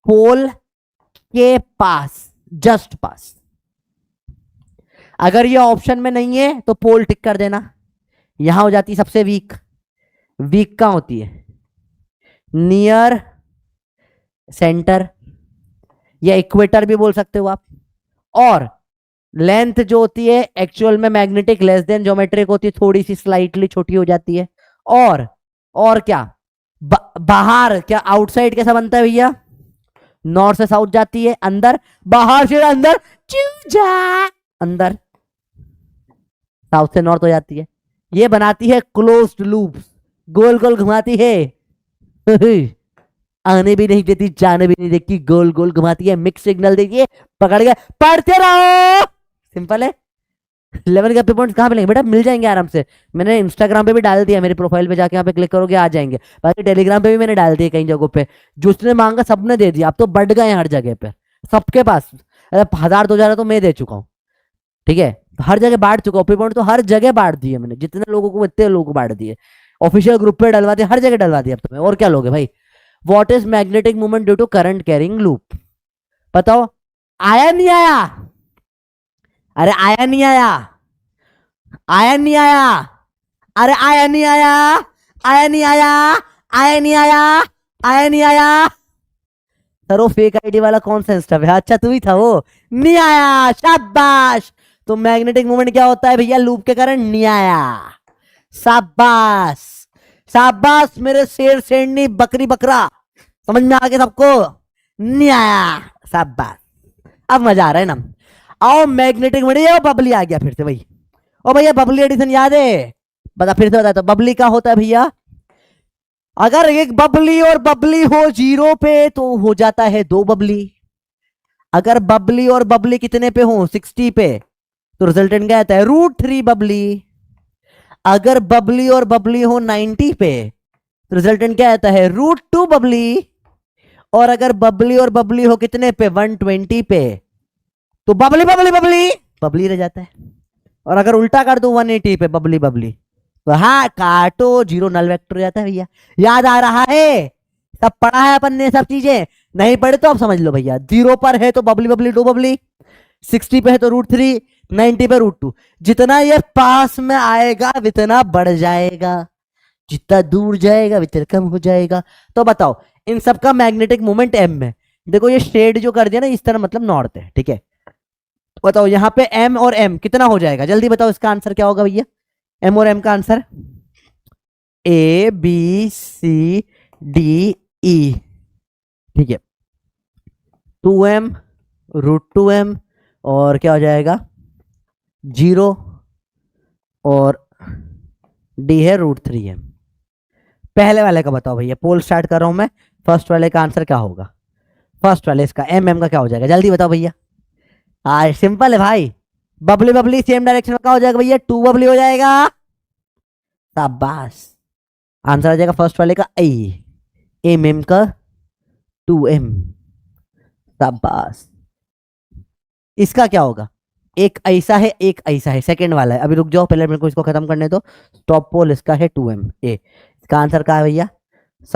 पोल के पास, जस्ट पास, अगर ये ऑप्शन में नहीं है तो पोल टिक कर देना, यहां हो जाती है सबसे वीक, वीक कहां होती है, नियर सेंटर, या इक्वेटर भी बोल सकते हो आप, और लेंथ जो होती है एक्चुअल में मैग्नेटिक लेस देन ज्योमेट्रिक होती है, थोड़ी सी स्लाइटली छोटी हो जाती है, और क्या बाहर क्या आउटसाइड कैसा बनता है भैया, नॉर्थ से साउथ जाती है, अंदर बाहर से अंदर जा अंदर, साउथ से नॉर्थ हो जाती है, ये बनाती है क्लोज्ड लूप, गोल गोल घुमाती है। आने भी नहीं देती, जाने भी नहीं देती, गोल गोल घुमाती है, मिक्स सिग्नल देती है, पकड़ के पढ़ते रहो। सिंपल है। 11 के पॉइंट्स कहाँ मिलेंगे बेटा? मिल जाएंगे आराम से। मैंने इंस्टाग्राम पे भी डाल दिया, मेरे प्रोफाइल पे जाके यहाँ पे क्लिक करोगे आ जाएंगे। बाकी टेलीग्राम पे भी मैंने डाल दिए कई जगहों पे। जिसने मांगा सबने दे दिया, अब तो बढ़ गए हैं हर जगह पे सबके पास। अरे 1000 2000 तो मैं दे चुका हूँ, ठीक है। हर जगह बांट चुका हूँ पॉइंट, तो हर जगह बांट दिए मैंने, जितने लोगों को इतने लोगों को बांट दिए। ऑफिशियल ग्रुप पे डलवा दिया, हर जगह डलवा दिया अब तुम्हें, और क्या लोगे भाई। What is magnetic movement due to current carrying loop? बताओ। आया नहीं आया? अरे आया नहीं आया? आया नहीं आया? अरे आया नहीं आया? आया नहीं आया? आया नहीं आया? आया नहीं आया? सर वो फेक आईडी वाला कौन सा इंस्टा है? अच्छा तू ही था वो। नहीं आया, शाबाश। तो मैग्नेटिक मूवमेंट क्या होता है भैया? लूप के कारण नहीं आया। शाबाश, शाबाश मेरे शेर शेरनी बकरी बकरा। समझ में आ गया सबको? नहीं आया, शाबाश। अब मजा आ रहा है ना। आओ मैग्नेटिक मूवमेंट, बबली आ गया फिर से भाई। ओ भैया बबली एडिशन याद है? बता फिर से, बता। तो बबली का होता है भैया, अगर एक बबली और बबली हो 0 पे तो हो जाता है 2 बबली। अगर बबली और बबली कितने पे हो? 60 पे, तो रिजल्टेंट क्या आता है? √3 बबली। अगर बबली और बबली हो 90 पे, तो रिजल्टेंट क्या आता है? √2 बबली। और अगर बबली और बबली हो कितने पे? 120 पे, तो बबली बबली बबली बबली रह जाता है। और अगर उल्टा कर दो 180 पे, बबली बबली, तो हाँ काटो, 0 नल वेक्टर हो जाता है भैया। याद आ रहा है? सब पढ़ा है अपन ने सब चीजें। नहीं पढ़े तो अब समझ लो भैया। 0 पर है तो बबली बबली 2 बबली, 60 पे है तो √3, 90 पे √2। जितना ये पास में आएगा उतना बढ़ जाएगा, जितना दूर जाएगा उतना कम हो जाएगा। तो बताओ इन सब का मैग्नेटिक मोमेंट एम में। देखो ये शेड जो कर दिया ना इस तरह, मतलब नॉर्थ है, ठीक है। बताओ यहाँ पे एम और एम कितना हो जाएगा? जल्दी बताओ इसका आंसर क्या होगा भैया? एम और एम का आंसर ABCDE, ठीक है। 2m, √2m, और क्या हो जाएगा? 0, और D है √3m। पहले वाले का बताओ भैया, पोल स्टार्ट कर रहा हूं मैं। फर्स्ट वाले का आंसर क्या होगा? फर्स्ट वाले इसका एम का क्या हो जाएगा? जल्दी बताओ भैया। सिंपल है भाई। बबली बबली सेम डायरेक्शन में क्या हो जाएगा भैया? 2 बबली हो जाएगा। शाबाश। आंसर आ जाएगा फर्स्ट वाले का एम का 2m। शाबाश। इसका क्या होगा? एक ऐसा है एक ऐसा है, सेकंड वाला है। अभी रुक जाओ, पहले मेरे को इसको खत्म करने दो। स्टॉप पोल इसका है 2m इसका आंसर क्या है भैया?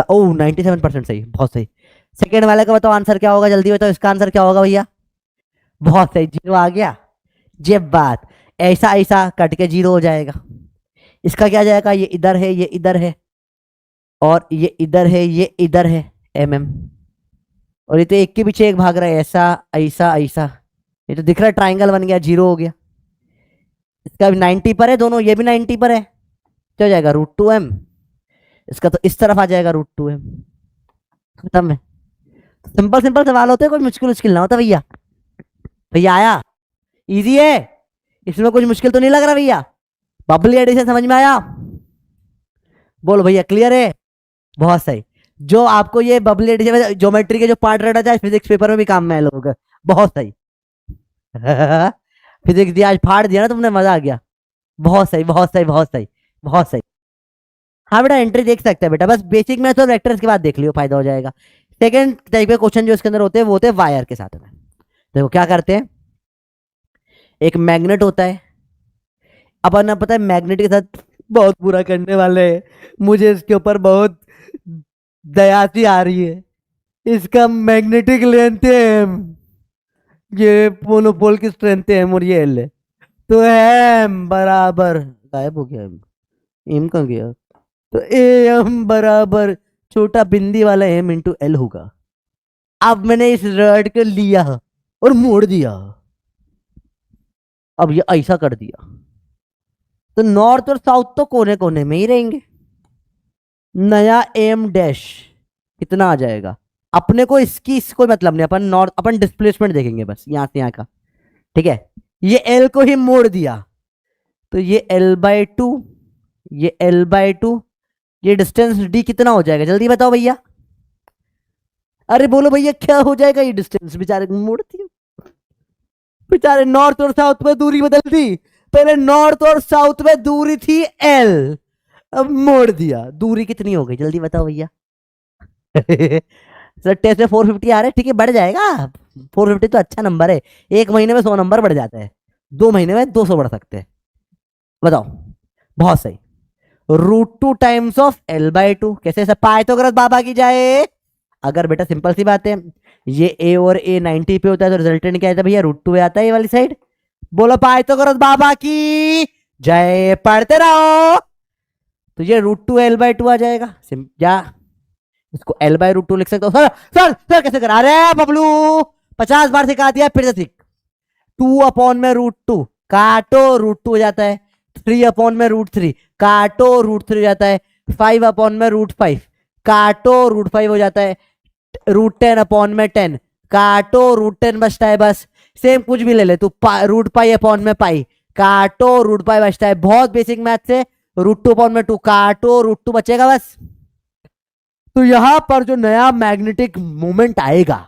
ओह 97% सही, बहुत सही। सेकंड वाले का बताओ आंसर क्या होगा? जल्दी बताओ इसका आंसर क्या होगा भैया? बहुत सही, 0 आ गया। जब बात ऐसा ऐसा कट के 0 हो जाएगा। इसका क्या जाएगा? ये इधर है, ये इधर है, और ये इधर है, ये इधर है, और ये तो एक के पीछे एक भाग रहा है, ऐसा ऐसा ऐसा। ये तो दिख रहा है ट्राइंगल बन गया, 0 हो गया। इसका भी 90 पर है दोनों, ये भी 90 पर है। क्या हो जाएगा? √2m। इसका तो इस तरफ आ जाएगा √2m। खत्म है। सिंपल सिंपल सवाल होते हैं, कोई मुश्किल मुश्किल ना होता भैया। भैया आया? इजी है, इसमें कुछ मुश्किल तो नहीं लग रहा भैया? बबली एडिशन समझ में आया? बोलो भैया क्लियर है? बहुत सही। जो आपको ये बबली एडिशन ज्योमेट्री के जो पार्ट रटा जाए फिजिक्स पेपर में भी काम में आए लोगों का। बहुत सही। फिजिक्स दिया आज, फाड़ दिया ना तुमने, मजा आ गया। बहुत सही बहुत सही बहुत सही बहुत सही। हाँ बेटा एंट्री देख सकते हैं बेटा, बस बेसिक मैथ्स और वेक्टर्स के बाद देख लियो, फायदा हो जाएगा। सेकंड टाइप के क्वेश्चन जो इसके अंदर होते हैं वो होते हैं वायर के साथ में। देखो क्या करते हैं, एक मैग्नेट होता है। अब ना पता है मैग्नेट के साथ बहुत बुरा करने वाले हैं, मुझे इसके ऊपर बहुत दया सी आ रही है। इसका मैग्नेटिक लेंथ है m, ये मोनोपोल की स्ट्रेंथ है m, और ये l है। तो m बराबर, गायब हो गया m कहाँ गया? तो am बराबर छोटा बिंदी वाला m इंटू l होगा। अब मैंने इस रॉड को लिया और मोड़ दिया, अब ये ऐसा कर दिया, तो नॉर्थ और साउथ तो कोने कोने में ही रहेंगे। नया एम डैश कितना आ जाएगा? अपने को इसको मतलब नहीं, अपन नॉर्थ, अपन डिस्प्लेसमेंट देखेंगे बस यहां से यहाँ का, ठीक है। ये एल को ही मोड़ दिया, तो ये l/2, ये l/2, ये डिस्टेंस d कितना हो जाएगा? जल्दी बताओ भैया। अरे बोलो भैया क्या हो जाएगा ये डिस्टेंस, बेचारे को मोड़ती, बेचारे नॉर्थ और साउथ में दूरी बदल दी। पहले नॉर्थ और साउथ में दूरी थी एल, अब मोड़ दिया, दूरी कितनी हो गई जल्दी बताओ भैया। सर टेस्ट में 450 आ रहा है, ठीक है बढ़ जाएगा, 450 तो अच्छा नंबर है, एक महीने में 100 नंबर बढ़ जाता है, 2 महीने में 200 बढ़ सकते हैं, बताओ। बहुत सही। √2 टाइम्स ऑफ L/2 कैसे, सब पाइथागोरस बाबा की जाए। अगर बेटा सिंपल सी बात है, ये ए और ए 90 पे होता है तो रिजल्टेंट क्या आता है भैया, √2 आता है ये वाली साइड। बोलो पाइथागोरस बाबा की जय, पढ़ते रहो। तो ये √2 L/2 आ जाएगा, या इसको L/√2 लिख सकते हो। सर सर सर कैसे करा, अरे बबलू 50 बार सिखा दिया, फिर से सीख। 2/√2 काटो, √2 हो जाता है। 3/√3 काटो, √3 हो जाता है। 5/√5 काटो, √5 हो जाता है। √10/10 काटो, √10 बचता है बस। सेम कुछ भी ले ले तू, √π/पाई काटो, √π बचता है। बहुत बेसिक मैथ से √2/2 काटो, √2 बचेगा बस। तो यहां पर जो नया मैग्नेटिक मोमेंट आएगा,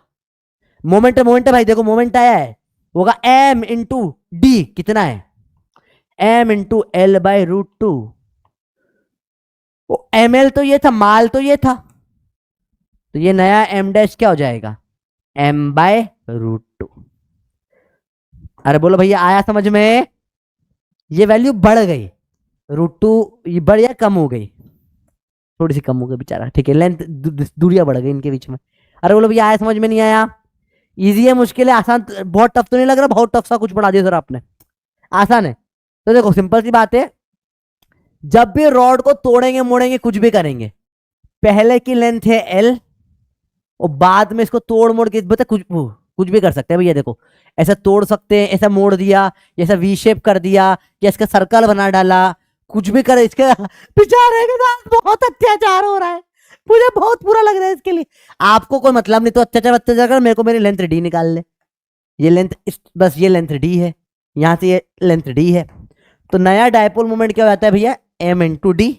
मोमेंट मोमेंट भाई देखो, मोमेंट आया है, होगा m/d, कितना है m/L/√2। ml तो ये था, माल तो ये था, तो ये नया m' क्या हो जाएगा, m/√2। अरे बोलो भैया आया समझ में, ये वैल्यू बढ़ गई, √2 बढ़ या कम हो गई, थोड़ी सी कम हो गई बेचारा, ठीक है, लेंथ दूरियां बढ़ गई इनके बीच में। अरे बोलो भैया आया समझ में नहीं आया, इजी है मुश्किल है आसान, बहुत टफ तो नहीं लग रहा, बहुत टफ सा कुछ पढ़ा दिया सर आपने, आसान है। तो देखो सिंपल सी बात है, जब भी रॉड को तोड़ेंगे मोड़ेंगे कुछ भी करेंगे, पहले की लेंथ है एल, और बाद में इसको तोड़ मोड़ के बता कुछ भी कर सकते हैं भैया, देखो ऐसा तोड़ सकते हैं, ऐसा मोड़ दिया, ऐसा वी शेप कर दिया, या इसका सर्कल बना डाला, कुछ भी करे। इसके बेचारे के साथ बहुत अत्याचार हो रहा है, मुझे बहुत बुरा लग रहा है इसके लिए। आपको कोई मतलब नहीं तो अत्याचार कर, मेरे को मेरी लेंथ डी निकाल ले, ये लेंथ बस ये लेंथ डी है, यहां से ये लेंथ डी है। तो नया डायपोल मोमेंट क्या हो जाता है भैया, m/d,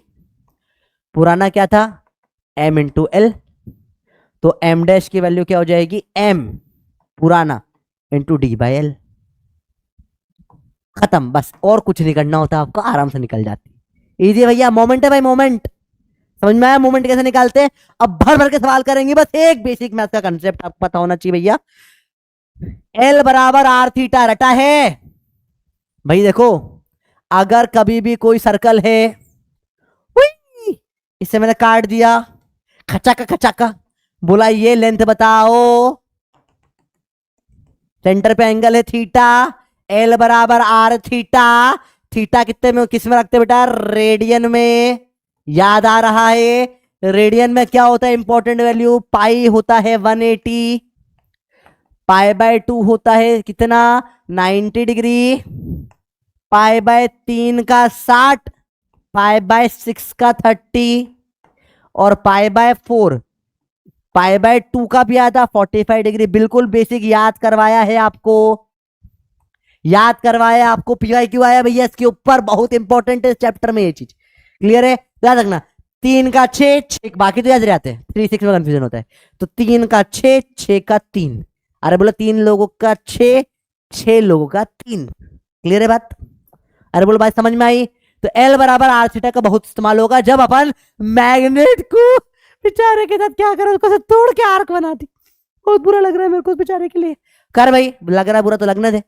पुराना क्या था m/l, तो m' की वैल्यू क्या हो जाएगी, m पुराना *d/l, खत्म बस, और कुछ नहीं करना होता आपको, आराम से निकल जाती, इजी भैया। मोमेंट है भाई, मोमेंट समझ में आया, मोमेंट कैसे निकालते हैं। अब भर भर के सवाल करेंगे, बस एक बेसिक मैथ का कंसेप्ट आपको पता होना चाहिए भैया, L = r रटा है भाई। देखो अगर कभी भी कोई सर्कल है, इससे मैंने काट दिया, खचाका बोला ये लेंथ बताओ, सेंटर पे एंगल है थीटा, L = r थीटा कितने में किस में रखते बेटा, रेडियन में, याद आ रहा है। रेडियन में क्या होता है इंपॉर्टेंट वैल्यू, पाई होता है 180, π/2 होता है कितना 90 डिग्री, π/3 का 60, π/6 का 30, और π/4 π/2 का भी आता 45 डिग्री। बिल्कुल बेसिक याद करवाया है आपको, याद करवाया आपको, PYQ आया भैया इसके ऊपर, बहुत इंपॉर्टेंट है चैप्टर में ये चीज, क्लियर है, याद रखना। 3 का 6, बाकी तो याद रहते हैं, 3 6 में कंफ्यूजन होता है, तो 3 का 6, 6 का 3, अरे बोलो 3 लोगों का 6, 6 लोगों का 3, क्लियर है बात। अरे बोलो बात समझ में आई। तो L = r का बहुत इस्तेमाल होगा जब अपन मैग्नेट को, बेचारे के साथ क्या करो, उसको तोड़ के आर्क बना दी, बहुत बुरा लग रहा है मेरे को बेचारे के लिए। कर भाई, लग रहा है बुरा तो लगने दे,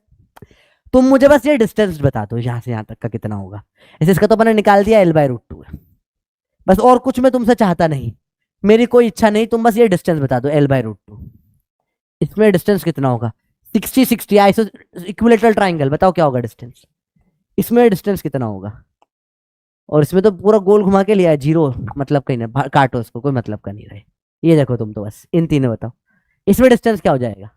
तुम मुझे बस ये डिस्टेंस बता दो यहां से यहां तक का कितना होगा, ऐसे इसका तो मैंने निकाल दिया L/√2 है बस, और कुछ मैं तुमसे चाहता नहीं, मेरी कोई इच्छा नहीं, तुम बस ये डिस्टेंस बता दो L/√2, इसमें डिस्टेंस कितना होगा, 60 60 आइसो इक्विलेटरल ट्राइंगल, बताओ क्या होगा डिस्टेंस, इसमें डिस्टेंस कितना होगा। और इसमें तो पूरा गोल घुमा के लिया है, जीरो मतलब कहीं ना, काटो इसको, कोई मतलब का नहीं रहे। ये देखो तुम तो बस इन तीनों बताओ इसमें डिस्टेंस क्या हो जाएगा।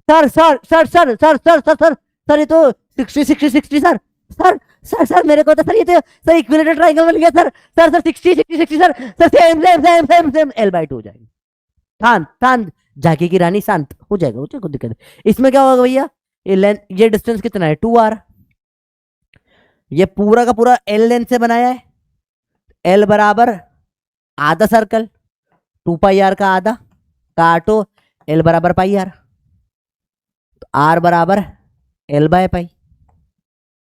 Sir sir sir sir sir sir sir sir sir ये तो 60 60 60 सर सर सर सर मेरे को तो सर ये तो सर इक्विलेटरल ट्रायंगल बन गया sir sir sir 60 60 60 sir sir same same same same same L/2 हो जाएगी। शांत शांत, झांकी की रानी शांत हो जाएगा, कोई दिक्कत नहीं। इसमें क्या होगा भैया, ये लेंथ, ये डिस्टेंस कितना है 2r, ये पूरा का पूरा L लेंथ से बनाया है, L = आधा सर्कल 2πr का आधा, काटो, एल बराबर पाई आर, तो आर बराबर एल बाय पाई,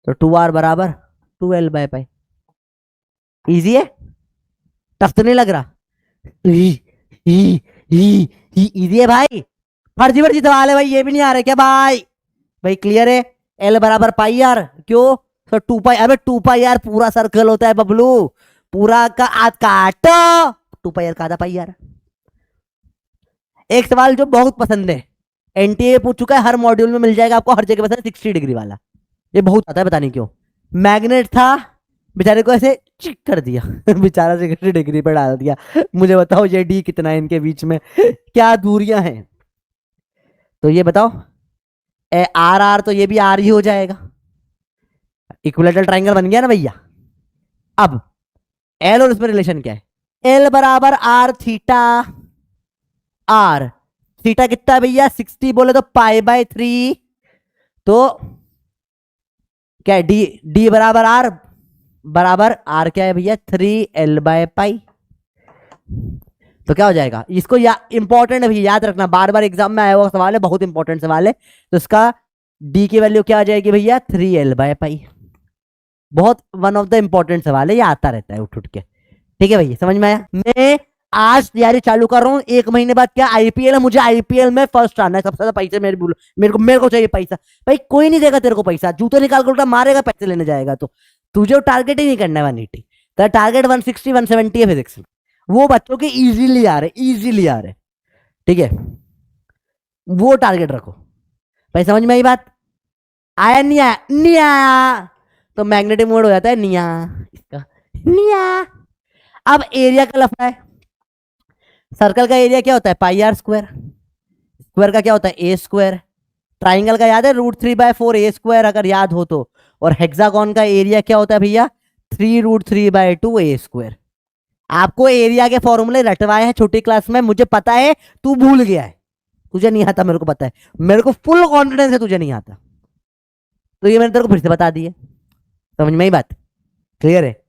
तो 2r बराबर 2l बाय पाई। इजी है, टफ तो नहीं लग रहा? इजी है भाई, फर्जी फर्जी सवाल है भाई, ये भी नहीं आ रहा क्या भाई? भाई क्लियर है, एल बराबर पाई आर, क्यों? तो 2 पाई, अबे 2 पाई आर पूरा सर्कल होता है बबलू, पूरा का आध काटो, 2 पाई आर का आधा पाई आर। एक सवाल जो बहुत पसंद है, एनटीए पूछ चुका है, हर मॉड्यूल में मिल जाएगा आपको, हर जगह पसंद है, 60 डिग्री वाला, ये बहुत आता है, पता नहीं क्यों। मैग्नेट था, बेचारे को ऐसे चिक कर दिया बेचारा 60 डिग्री पर डाल दिया, मुझे बताओ ये डी कितना है इनके बीच में, क्या दूरियां हैं? तो ये बताओ, आर आर तो ये भी आर ही हो जाएगा, इक्विलेटरल ट्राइंगल बन गया ना भैया। अब एल और उसमें रिलेशन क्या है? एल बराबर आर थीटा, आर थीटा कितना है भैया? 60 बोले तो π/3, तो क्या है? डी डी बराबर आर क्या है भैया? 3l by pi. तो क्या हो जाएगा इसको, या इंपॉर्टेंट है भैया, याद रखना, बार बार एग्जाम में आया हुआ सवाल है, बहुत इंपॉर्टेंट सवाल है। तो इसका डी की वैल्यू क्या आ जाएगी भैया? 3l by pi. बहुत वन ऑफ द इंपॉर्टेंट सवाल है, ये आता रहता है उठ उठ के। ठीक है भैया, समझ में आया? मैं आज तैयारी चालू कर रहा हूँ, 1 महीने बाद क्या आईपीएल है, मुझे आईपीएल में फर्स्ट आना है, सबसे ज्यादा पैसे मेरे को चाहिए पैसा। भाई कोई नहीं देगा तेरे को पैसा, जूते निकाल कर उल्टा मारेगा पैसे लेने जाएगा, तो तुझे टारगेट ही नहीं करना है 180, तेरा टारगेट 160 170 है फिजिक्स में, वो बच्चों के इजीली आ रहे। ठीक है, वो टारगेट रखो भाई, समझ में आई बात? आया नहीं आया? नहीं आया तो मैग्नेटिक मोड हो जाता है निया, इसका निया। अब एरिया का लफड़ा है, सर्कल का एरिया क्या होता है? पाई आर स्क्वायर, स्क्वायर का क्या होता है? ए स्क्वायर, ट्राइंगल का याद है? √3/4 a² अगर याद हो तो, और हेक्सागोन का एरिया क्या होता है भैया? 3√3/2 a²। आपको एरिया के फॉर्मूले रटवाए हैं छोटी क्लास में, मुझे पता है तू भूल गया है, तुझे नहीं आता, मेरे को पता है, मेरे को फुल कॉन्फिडेंस है तुझे नहीं आता, तो ये मैंने तेरे को फिर से बता दिए। समझ में ही बात? क्लियर है?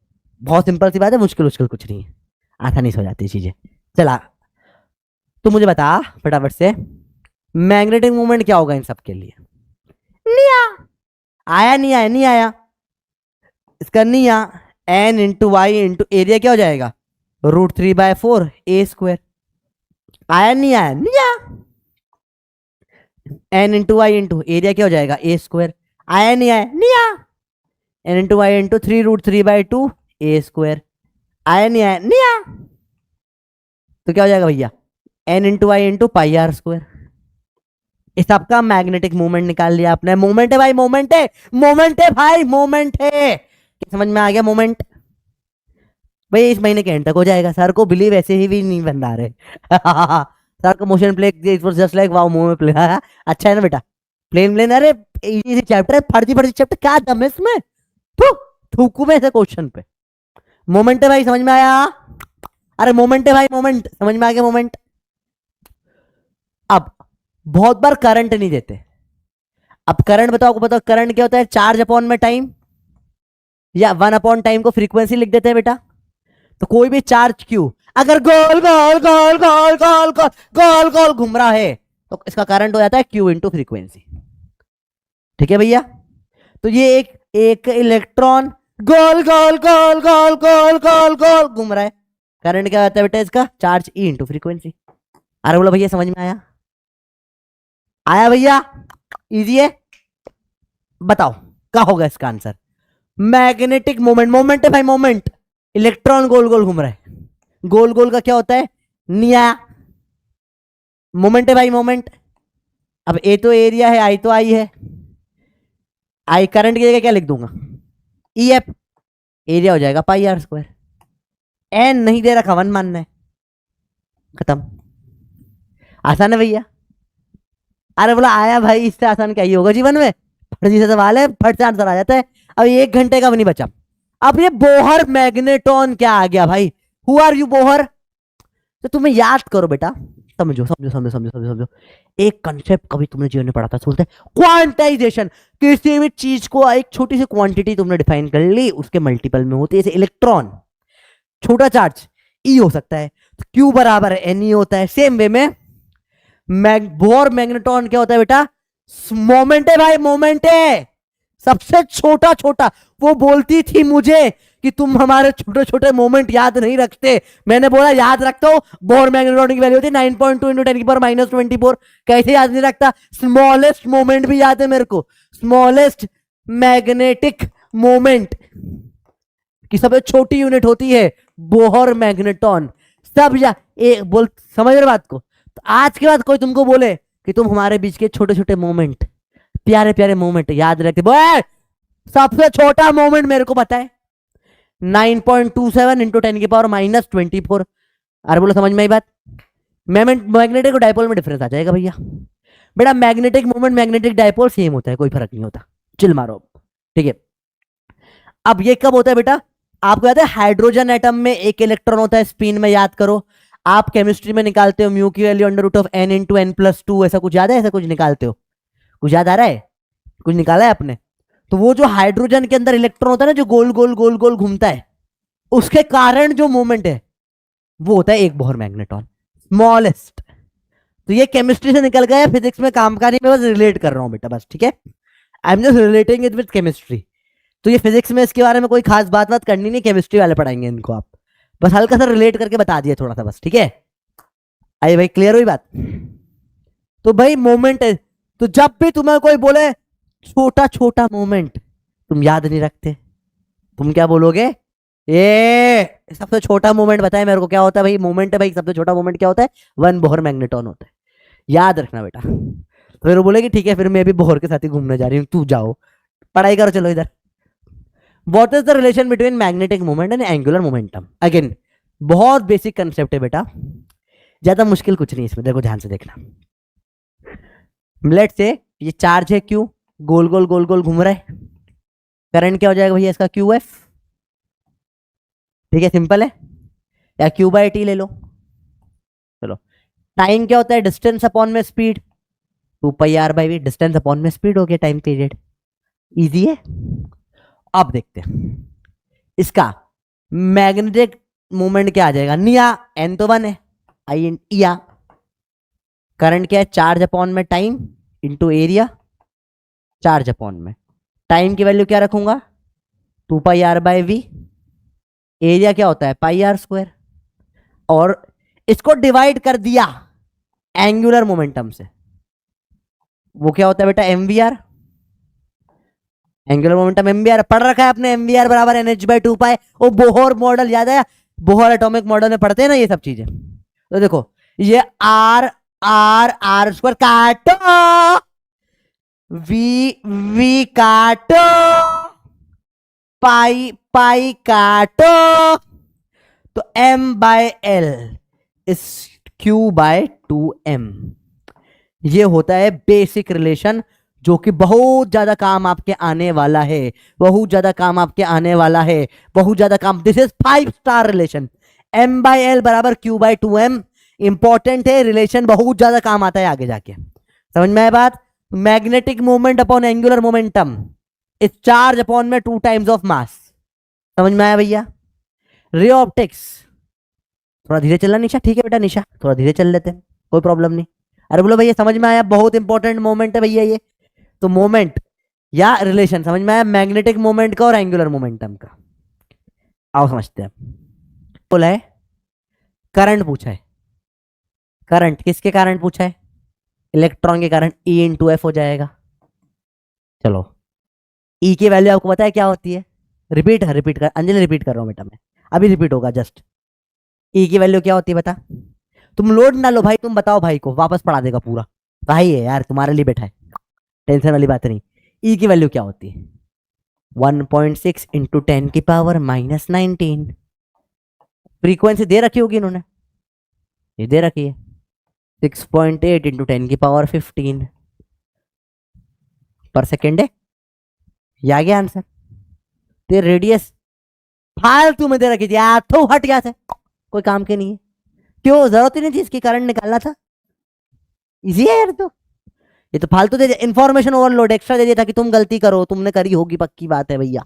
बहुत सिंपल सी बात है, मुश्किल कुछ नहीं है, आसानी से हो जाती है चीजें। चला, तो मुझे बता फटाफट से, मैग्नेटिक मूवमेंट क्या होगा इन सब के लिए? आया नहीं आया? नहीं आया, इसका नहीं आ, n into y into area क्या हो जाएगा? √3/4 a²। आया नहीं आया? नहीं आया, n into y into area क्या हो जाएगा? a²। आया नहीं आया? नहीं आया, n into y into 3√3/2 a²। आया नहीं आया? नहीं आया, तो क्या हो जाएगा भैया? n into y into πr²। इस सबका मैग्नेटिक मूवमेंट निकाल लिया आपने। मूवमेंट है भाई, मोमेंट है भाई, मोमेंट है। समझ में आ गया? मोमेंट भाई इस महीने के एंड तक हो जाएगा, सर को बिलीव ऐसे ही भी नहीं बन रहे सर को motion play just like wow move में प्ले। अच्छा है ना बेटा? प्लेन अरे इजी चैप्टर है, फर्जी चैप्टर, क्या दम है इसमें? थूकू में ऐसे क्वेश्चन पे। मोमेंट है भाई, समझ में आया? अरे मोमेंट है भाई, मोमेंट समझ में आ गया? मोमेंट। अब बहुत बार करंट नहीं देते, अब करंट बताओ, आपको बताओ करंट क्या होता है? चार्ज अपॉन में टाइम, या 1 अपॉन टाइम को फ्रीक्वेंसी लिख देते हैं बेटा। तो कोई भी चार्ज क्यू अगर गोल गोल गोल गोल गोल गोल गोल गोल घूम रहा है, तो इसका करंट हो जाता है क्यू इंटू फ्रीक्वेंसी। ठीक है भैया? तो ये एक इलेक्ट्रॉन गोल गोल गोल गोल गोल गोल गोल घूम रहा है, करंट क्या होता है बेटा इसका? Charge E into frequency. अरे बोलो भैया समझ में आया? आया भैया? इजी है, बताओ क्या होगा इसका आंसर? मैग्नेटिक मोमेंट है भाई, मोमेंट। इलेक्ट्रॉन गोल गोल घूम रहा है, गोल गोल का क्या होता है? निया। मोमेंट है भाई, मोमेंट। अब ए तो एरिया है, आई तो आई है, आई करंट की जगह क्या लिख दूंगा? ई एफ, एरिया हो जाएगा πr²। एन नहीं दे रखा, 1 मानना है, खत्म। आसान है भैया? अरे बोला आया भाई, इससे आसान क्या ही होगा जीवन में? फर्जी से सवाल है, फट से आंसर आ जाता है। अब 1 घंटे का भी नहीं बचा। अब ये बोहर मैग्नेटॉन क्या आ गया भाई? Who are you Bohr? तो तुम्हें याद करो बेटा, समझो समझो समझो समझो समझो समझो। एक कंसेप्ट कभी तुमने जीवन में पढ़ा था, बोलते हैं क्वांटाइजेशन। किसी भी चीज को एक छोटी सी क्वांटिटी तुमने डिफाइन कर ली, उसके मल्टीपल में होती है। जैसे इलेक्ट्रॉन, छोटा चार्ज ई हो सकता है, तो क्यू बराबर एन ई होता है। सेम वे में बोर मैग्नेटॉन क्या होता है बेटा? मोमेंट है भाई, मोमेंट है, सबसे छोटा छोटा। वो बोलती थी मुझे कि तुम हमारे छोटे छोटे मोमेंट याद नहीं रखते। मैंने बोला याद रखता हूं। बोर मैग्नेटॉन की वैल्यू होती है 9.2 इंटू 10 की पावर -24। कैसे याद नहीं रखता? स्मॉलेस्ट मोमेंट भी याद है मेरे को, स्मॉलेस्ट मैग्नेटिक मोमेंट की सबसे छोटी यूनिट होती है बोहर मैग्नेटॉन। सब बोल, समझ रहे बात को? तो आज के बाद कोई तुमको बोले कि तुम हमारे बीच के छोटे छोटे मोमेंट, प्यारे प्यारे मोमेंट याद रखते, बोले सबसे छोटा मोमेंट मेरे को पता है 9.27 इंटू 10 की पावर -24। अरे बोलो समझ में आई बात? मैग्नेटिक और डायपोल में डिफरेंस आ जाएगा भैया। बेटा magnetic moment, magnetic dipole same होता है, कोई फर्क नहीं होता। चिल मारो, ठीक है। अब ये कब होता है बेटा? आपको याद है हाइड्रोजन एटम में एक इलेक्ट्रॉन होता है स्पिन में, याद करो। आप केमिस्ट्री में निकालते हो म्यू की वैल्यू √n इंटू n+2, ऐसा कुछ याद है? ऐसा कुछ निकालते हो? कुछ याद आ रहा है? कुछ निकाला है आपने? तो वो जो हाइड्रोजन के अंदर इलेक्ट्रॉन होता है ना, जो गोल गोल गोल गोल घूमता है, उसके कारण जो मोमेंट है वो होता है एक बोहर मैग्नेटॉन, स्मॉलेस्ट। तो ये केमिस्ट्री से निकल गया, फिजिक्स में काम का नहीं, मैं बस रिलेट कर रहा हूं बेटा, बस, ठीक है। I am just relating it with chemistry. तो ये फिजिक्स में इसके बारे में कोई खास बात करनी नहीं, केमिस्ट्री वाले पढ़ाएंगे इनको, आप बस हल्का सा रिलेट करके बता दिए थोड़ा सा, बस, ठीक है। आइए भाई, क्लियर हुई बात? तो भाई मोमेंट है, तो जब भी तुम्हें कोई बोले छोटा छोटा मोमेंट तुम याद नहीं रखते, तुम क्या बोलोगे? ये सबसे छोटा मोमेंट बताए मेरे को क्या होता है भाई? मोमेंट है भाई, सबसे छोटा मोमेंट क्या होता है? 1 बोहर मैग्नेटॉन होता है, याद रखना बेटा। तो फिर वो बोलेगी ठीक है, फिर मैं भी बोहर के साथ ही घूमने जा रही हूँ, तू जाओ पढ़ाई करो, चलो इधर। What is the relation between magnetic moment and angular momentum? Again बहुत बेसिक कंसेप्ट है बेटा, ज्यादा मुश्किल कुछ नहीं इसमें, देखो ध्यान से देखना। लेट्स से ये चार्ज है Q, गोल गोल गोल गोल घूम रहा है, करंट क्या हो जाएगा भैया इसका? QF, ठीक है, सिंपल है। या Q/T ले लो, चलो। टाइम क्या होता है? डिस्टेंस अपॉन में स्पीड, 2πr/v, डिस्टेंस अपॉन में स्पीड हो गया टाइम पीरियड, इजी है। अब देखते हैं इसका मैग्नेटिक मोमेंट क्या आ जाएगा? निया, n तो 1 है, आई या करंट क्या है? चार्ज अपॉन में time into area, charge upon में टाइम की वैल्यू क्या रखूंगा? 2πr/v, एरिया क्या होता है? πr², और इसको डिवाइड कर दिया एंगुलर मोमेंटम से, वो क्या होता है बेटा? mvr, एंगुलर मोमेंटम mvr पढ़ रखा है आपने, mvr बराबर nh/2π। वो बोहर मॉडल याद है? बोहर एटॉमिक मॉडल में पढ़ते हैं ना ये सब चीजें। तो देखो ये r² काटो, v काटो, पाई काटो, तो m/l इज q/2m। ये होता है बेसिक रिलेशन, जो कि बहुत ज्यादा काम आपके आने वाला है, बहुत ज्यादा काम आपके आने वाला है, बहुत ज्यादा काम। This is 5 star relation, m/l बराबर q/2m। इंपॉर्टेंट है रिलेशन, बहुत ज्यादा काम आता है आगे जाके, समझ में आया बात? Magnetic moment upon angular momentum is charge upon में 2 टाइम्स ऑफ मास, समझ में आया भैया? रे ऑप्टिक्स, थोड़ा धीरे चलना निशा, ठीक है बेटा निशा, थोड़ा धीरे चल लेते हैं, कोई प्रॉब्लम नहीं। अरे बोलो भैया समझ में आया? बहुत इंपॉर्टेंट मोमेंट है भैया ये। तो मोमेंट या रिलेशन समझ में आया मैग्नेटिक मोमेंट का और एंगुलर मोमेंटम का? आओ समझते हैं। बोला है करंट पूछा है, करंट किसके कारण पूछा है? इलेक्ट्रॉन के कारण, E इंटू एफ हो जाएगा। चलो E की वैल्यू आपको पता है क्या होती है? रिपीट कर अंजलि, रिपीट कर रहा हूं बेटा मैं, अभी रिपीट होगा जस्ट। E की वैल्यू क्या होती है बता? तुम लोड ना लो भाई, तुम बताओ भाई को, वापस पढ़ा देगा पूरा भाई है यार, तुम्हारे लिए बैठा है, टेंशन वाली बात नहीं। E की वैल्यू क्या होती है? 1.6 इंटू 10 की पावर -19। फ्रीक्वेंसी दे रखी होगी इन्होंने, ये दे रखी है 6.8 इंटू 10 की पावर 15 पर सेकेंड है। ये आ गया आंसर। तो रेडियस फालतू में दे रखी थी, तो हट गया था, कोई काम के नहीं है। क्यों? जरूरत ही नहीं थी इसकी, करंट निकालना था, इजी है यार। तो ये तो फालतू दे दिया, इंफॉर्मेशन ओवरलोड एक्स्ट्रा दे दिया था कि तुम गलती करो, तुमने करी होगी पक्की बात है भैया।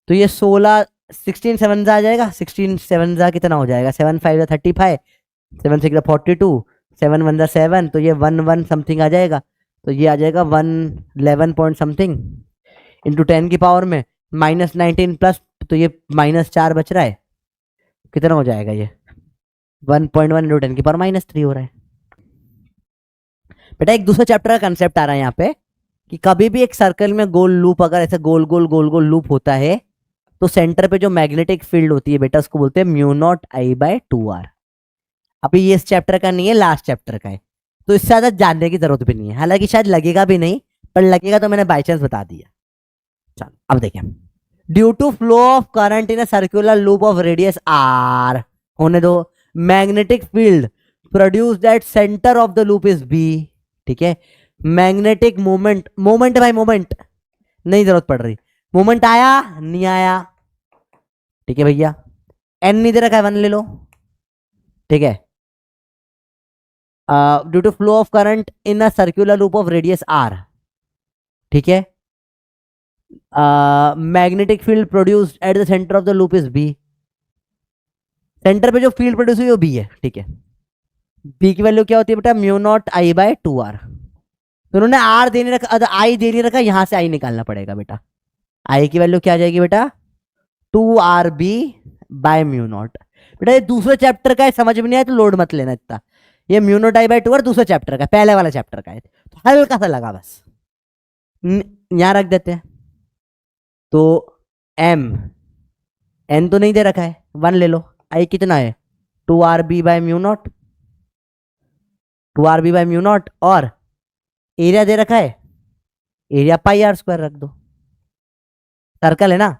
तो ये 16 7 आ जाएगा, 16 7 कितना हो जाएगा? 7 5 35, 7 6 42, 7 वन जा 7, तो ये 1 समथिंग आ जाएगा, तो ये आ जाएगा 111 पॉइंट समथिंग इंटू 10 की पावर में -19 प्लस, तो ये -4 बच रहा है, कितना हो जाएगा ये 1.1 इंटू 10 की पावर -3 हो रहा है। बेटा एक दूसरे चैप्टर का कंसेप्ट आ रहा है यहाँ पे कि कभी भी एक सर्कल में गोल लूप अगर ऐसे गोल गोल गोल गोल लूप होता है तो सेंटर पे जो मैग्नेटिक फील्ड होती है बेटा उसको बोलते हैं mu not I bye 2r। अभी ये इस चैप्टर का नहीं है, लास्ट चैप्टर का है, तो इससे ज्यादा जानने की जरूरत भी नहीं है, हालांकि शायद लगेगा भी नहीं, पर लगेगा तो मैंने बाई चांस बता दिया। चलो अब देखिए, due to flow of current in a circular loop of radius r, होने दो, magnetic field produced at centre of the loop is b। ठीक है, मैग्नेटिक मोमेंट, मोमेंट भाई मोमेंट नहीं जरूरत पड़ रही, मोमेंट आया नहीं आया, ठीक है भैया, n नहीं दे रखा है 1 ले लो, ठीक है, due to flow of current in a circular loop of radius r, ठीक है, magnetic field produced at the centre of the loop is b, centre पे जो फील्ड प्रोड्यूस हुई वो b है, ठीक है, b की वैल्यू क्या होती है बेटा mu not I bye 2r, तो उन्होंने r देने रखा, आई देने रखा, यहां से i निकालना पड़ेगा बेटा, i की वैल्यू क्या आ जाएगी बेटा 2rb बाय म्यू नॉट। बेटा ये दूसरे चैप्टर का है, समझ में नहीं आया तो लोड मत लेना इतना, ये mu not I bye 2r दूसरे चैप्टर का, पहले वाला चैप्टर का है, तो हल्का सा लगा बस, यहां रख देते हैं, तो m n तो नहीं दे रखा है 1 ले लो, i कितना है 2rb by mu naught, 2rb by mu naught, और एरिया दे रखा है, एरिया पाई आर स्क्वायर रख दो, सर्कल है ना,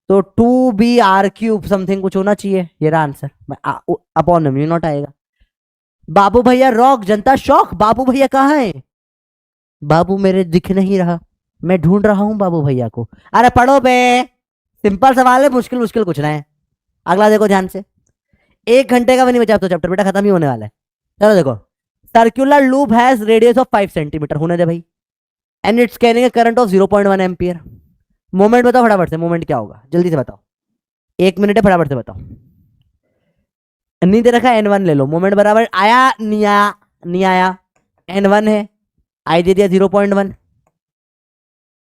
तो 2br³ समथिंग कुछ होना चाहिए, ये रहा आंसर, अपॉन म्यू नॉट आएगा। बाबू भैया रॉक, जनता शौक, बाबू भैया कहाँ है, बाबू मेरे दिख नहीं रहा, मैं ढूंढ रहा हूं बाबू भैया को। अरे पढ़ो बे, सिंपल सवाल है, मुश्किल मुश्किल कुछ ना है। अगला देखो ध्यान से, 1 घंटे का भी नहीं बचा तो चैप्टर बेटा खत्म ही होने वाला है। चलो देखो, circular loop has radius of 5 centimetre, होने दे भाई, and it's carrying a current of 0.1 ampere. Moment बताओ फटाफट से, मोमेंट क्या होगा जल्दी से बताओ, 1 मिनट है, फटाफट से बताओ। नहीं दे रखा है n1 ले लो, मोमेंट बराबर आया नहीं आया, नहीं आया, n1 है, आई दे दिया 0.1,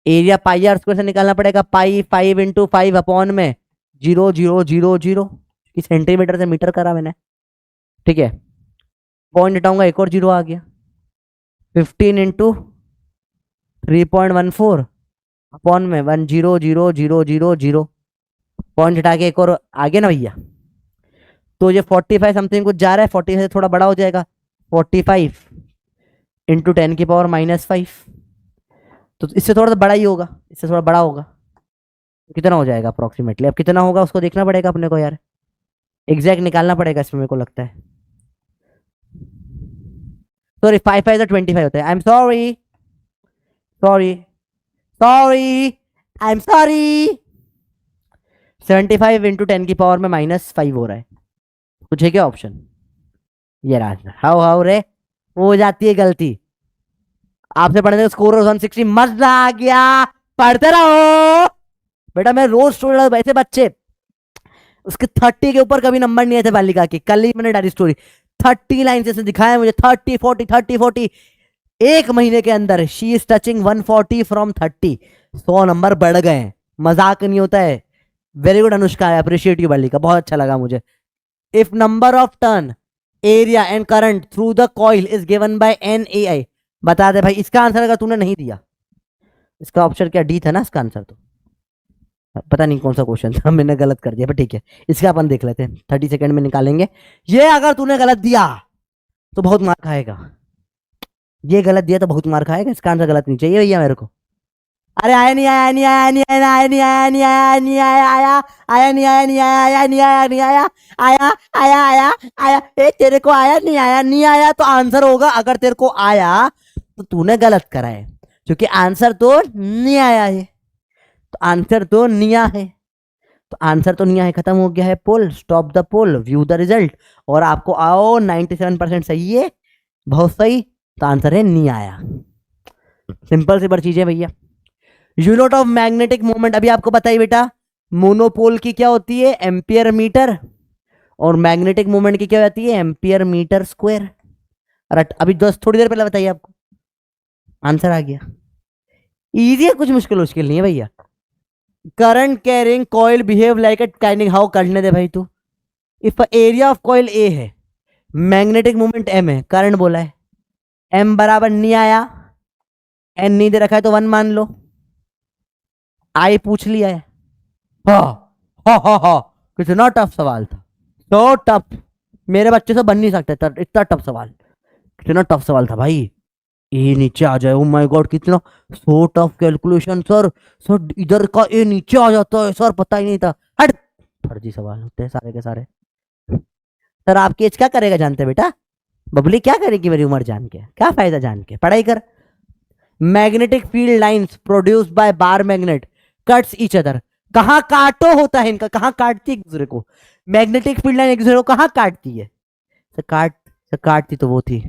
एरिया पाई आर स्क्वायर से निकालना पड़ेगा, पाई 5 इंटू 5 अपॉन में 0.000, सेंटीमीटर से मीटर करा मैंने, ठीक है, पॉइंट हटाऊंगा एक और 0 आ गया, 15 इंटू 3.14 अपॉन में 10000, पॉइंट हटा के एक और आगे ना भैया, तो ये 45 समथिंग कुछ जा रहा है, 45 से थोड़ा बड़ा हो जाएगा, 45 इंटू 10 की पावर -5, तो इससे थोड़ा सा बड़ा ही होगा, इससे थोड़ा बड़ा होगा, कितना हो जाएगा अप्रोक्सीमेटली, अब कितना होगा उसको देखना पड़ेगा अपने को यार, एग्जैक्ट निकालना पड़ेगा इसमें मेरे को लगता है, सॉरी 5 5 25 होता है, I am sorry sorry sorry I am sorry, 75 into 10 की पावर में -5 हो रहा है, कुछ है क्या ऑप्शन, ये रहा, हाउ हाउ रे, हो जाती है गलती, आपसे पढ़ने का स्कोर 160, मजा आ गया, पढ़ते रहो बेटा, मैं रोज स्टोरी वैसे बच्चे उसके 30 के ऊपर कभी नंबर नहीं आए थे बालिका के, कल ही मैंने डायरी स्टोरी 30 लाइन से दिखाया मुझे, 30 40 30 40, 1 महीने के अंदर she is touching 140 from 30, 100 number बढ़ गए हैं, मजाक नहीं होता है। Very good Anushka, I appreciate you बालिका, बहुत अच्छा लगा मुझे। If number of turn area and current through the coil is given by NAI, बता दे भाई इसका आंसर अगर तूने नहीं दिया, इसका ऑप्शन क्या डी था ना इसका आंसर, तो पता नहीं कौन सा क्वेश्चन था, मैंने गलत कर दिया, पर ठीक है इसका अपन देख लेते हैं, 30 सेकंड में निकालेंगे। ये अगर तूने गलत दिया तो बहुत मार खाएगा, ये गलत दिया तो बहुत मार खाएगा, इसका आंसर गलत नहीं चाहिए भैया मेरे को। अरे आया नहीं आया नहीं आया नहीं आया आया नहीं आया नहीं आया नहीं आया आया आया नहीं आया नहीं आया आया नहीं आया नहीं आया आया आया आया आया, ए तेरे को आया नहीं आया नहीं आया, तो आंसर होगा अगर तेरे को आया तो तूने गलत करा है, क्योंकि आंसर तो नहीं आया है, तो आंसर तो निया है, तो आंसर तो निया है, खत्म हो गया है poll, stop the poll, view the result, और आपको आओ 97% सही है, बहुत सही, तो आंसर है नहीं आया, सिंपल सी बड़ी चीज है भैया। यूनिट ऑफ मैग्नेटिक मोमेंट अभी आपको बताइए बेटा, मोनोपोल की क्या होती है एम्पियर मीटर, और मैग्नेटिक मोमेंट की क्या होती है एम्पियर मीटर स्क्वायर, अरे अभी दोस्त थोड़ी देर पहले बताइए, आपको आंसर आ गया। इजी है, कुछ मुश्किल मुश्किल नहीं है भैया। Current carrying coil behave like a काइंडिंग हाउ, करने दे भाई तू। If area of coil A है, मैग्नेटिक मोमेंट एम है, करंट बोला है, एम बराबर नहीं आया, एन नहीं दे रखा है तो 1 मान लो, आई पूछ लिया है। हाँ, कितना टफ सवाल था, तो टफ, मेरे बच्चे से बन नहीं सकते इतना टफ सवाल, कितना टफ सवाल था भाई। ए नीचे आ जाए, ओ माय गॉड कितना so tough calculation sir. Sir इधर का ए नीचे आ जाता है सर, पता ही नहीं था। हट, फर्जी सवाल होते हैं सारे के सारे। सर आपकी एज क्या करेगा जानते हैं बेटा? बबली क्या करेगी मेरी उम्र जान के, क्या फायदा जान के, पढ़ाई कर। Magnetic field lines produced by bar magnet cuts each other, कहां काटो होता है इनका, कहां काटती है एक दूसरे को, मैग्नेटिक फील्ड लाइन एक दूसरे को कहां काटती है? सर काटती तो वो थी,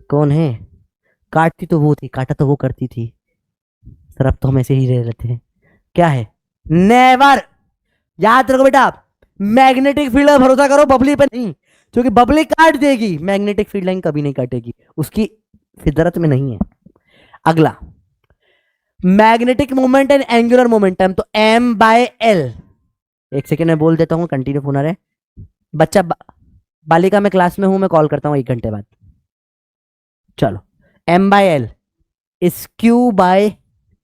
कौन है? काटती तो वो थी, काटा तो वो करती थी सर, अब तो हम ऐसे ही रह लेते हैं। क्या है? नेवर, याद रखो बेटा, मैग्नेटिक फील्ड पर भरोसा करो, बबली पे नहीं, क्योंकि बबली काट देगी, मैग्नेटिक फील्ड लाइन कभी नहीं काटेगी, उसकी फितरत में नहीं है। अगला, magnetic moment and angular momentum, तो एम बाय एल, एक सेकेंड में बोल देता हूं, कंटिन्यू होना रहे बच्चा। बालिका में क्लास में हूं, मैं कॉल करता हूं 1 घंटे बाद। चलो, M by L is Q by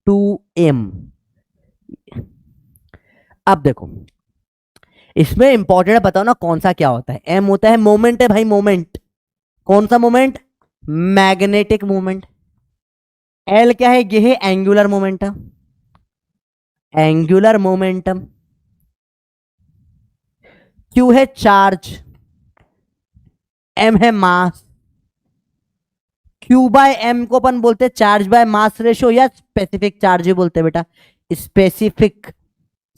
2m। अब देखो, इसमें इंपॉर्टेंट है, बताओ ना कौन सा क्या होता है। एम होता है मोमेंट है भाई, मोमेंट, कौन सा मोमेंट? Magnetic moment. एल क्या है? ये है angular momentum, angular momentum. Q है चार्ज, एम है मास। क्यू बाय एम को अपन बोलते हैं चार्ज बाय मास रेशो, या स्पेसिफिक चार्ज ही बोलते हैं बेटा, स्पेसिफिक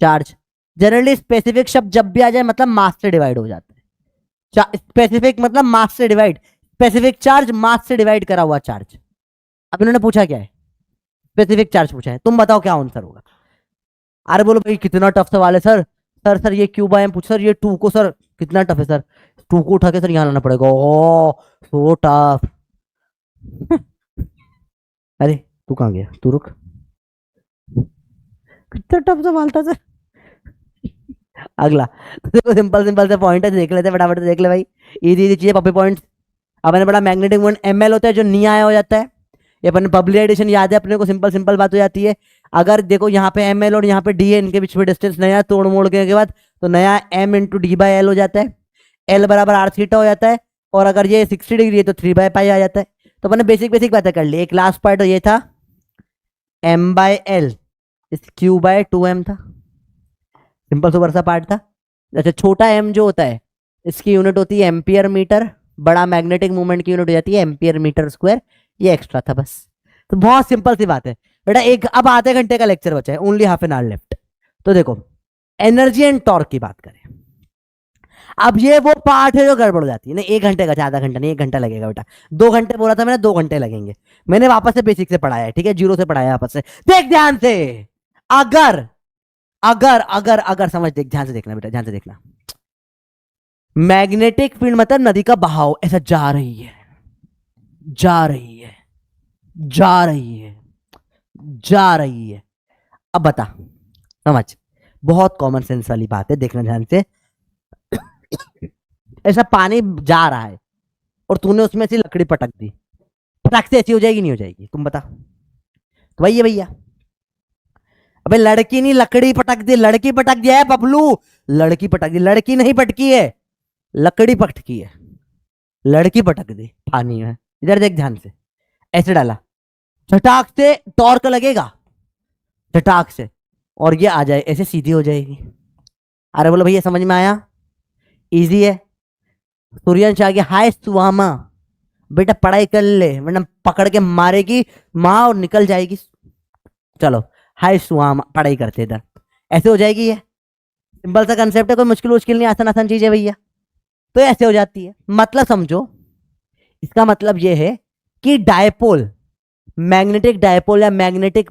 चार्ज। जनरली स्पेसिफिक शब्द जब भी आ जाए मतलब मास से डिवाइड हो जाता है, स्पेसिफिक मतलब मास से डिवाइड, स्पेसिफिक चार्ज मास से डिवाइड करा हुआ चार्ज। अब इन्होंने पूछा क्या है? स्पेसिफिक चार्ज पूछा है, तुम बताओ क्या आंसर होगा? अरे बोलो भाई कितना टफ सवाल है सर। सर ये क्यू बाय एम पूछ, सर ये 2 को सर कितना टफ है सर, 2 को उठा के सर यहाँ लाना पड़ेगा, ओ सो टफ। अरे तू कहाँ गया, तू रुक, कितना टफ सवाल था सर। अगला, तो देखो सिंपल सिंपल से पॉइंट है, देख लेते हैं फटाफट, देख ले भाई, इजी इजी चीजें, पपी पॉइंट्स। अब मैंने बड़ा मैग्नेटिक मोमेंट एमएल होता है, जो नी आया हो जाता है, ये अपन पब्लिक एडिशन याद है अपने को, सिंपल सिंपल बात हो जाती है। अगर देखो यहाँ पे एमएल और यहाँ पे डी है, इनके बीच में डिस्टेंस नया तोड़ मोड़ के बाद तो नया M into D by L हो जाता है, एल बराबर आर थीटा हो जाता है, और अगर ये 60 डिग्री है तो 3 बाई पाई आ जाता है। तो अपने बेसिक बेसिक बातें कर ली। एक लास्ट पार्ट ये था, एम बाय एल इस क्यू बाय 2m था, सिंपल सुपर सा पार्ट था। जैसे छोटा एम जो होता है इसकी यूनिट होती है एम्पियर मीटर, बड़ा मैग्नेटिक मूवमेंट की यूनिट हो जाती है एम्पियर मीटर स्क्वायर, ये एक्स्ट्रा था बस। तो बहुत सिंपल सी बात है बेटा। एक अब आधे घंटे का लेक्चर बचा है, only half an hour left. तो देखो, एनर्जी एंड टॉर्क की बात करें, अब ये वो पार्ट है जो गड़बड़ हो जाती है ना। 1 घंटे का, आधा घंटा नहीं, 1 घंटा लगेगा बेटा। 2 घंटे बोला था मैंने, 2 घंटे लगेंगे। मैंने वापस से बेसिक से पढ़ाया है, ठीक है, जीरो से पढ़ाया वापस से। देख ध्यान से, अगर अगर अगर अगर समझ, देख ध्यान से देखना बेटा, ध्यान से देखना। मैग्नेटिक फील्ड मतलब नदी का बहाव, ऐसा जा रही है, जा रही है, जा रही है, जा रही है। अब बता, समझ, बहुत कॉमन सेंस वाली बात है, देखना ध्यान से। ऐसा पानी जा रहा है और तूने उसमें से लकड़ी पटक दी, पटक से ऐसी हो जाएगी नहीं हो जाएगी, तुम बता। तो भाई ये भैया, अबे लड़की नहीं लकड़ी पटक दी, लड़की पटक दिया है बबलू, लड़की पटक दी, लड़की नहीं पटकी है, लकड़ी पटकी है, लड़की पटक दी पानी में। इधर देख ध्यान से, ऐसे डाला, झटाक से टॉर्क लगेगा, झटाक से, और ये आ जाए ऐसे सीधी हो जाएगी। अरे बोलो भैया समझ में आया? इजी है। सूर्यांश आ गया, हाय सुहामा, बेटा पढ़ाई कर ले वरना पकड़ के मारेगी माँ और निकल जाएगी। चलो हाय सुहामा, पढ़ाई करते इधर, ऐसे हो जाएगी। ये सिंपल सा कंसेप्ट है, कोई मुश्किल मुश्किल नहीं, आसान आसान चीज है भैया। तो ऐसे हो जाती है, मतलब समझो, इसका मतलब ये है कि डायपोल, मैग्नेटिक डायपोल या मैग्नेटिक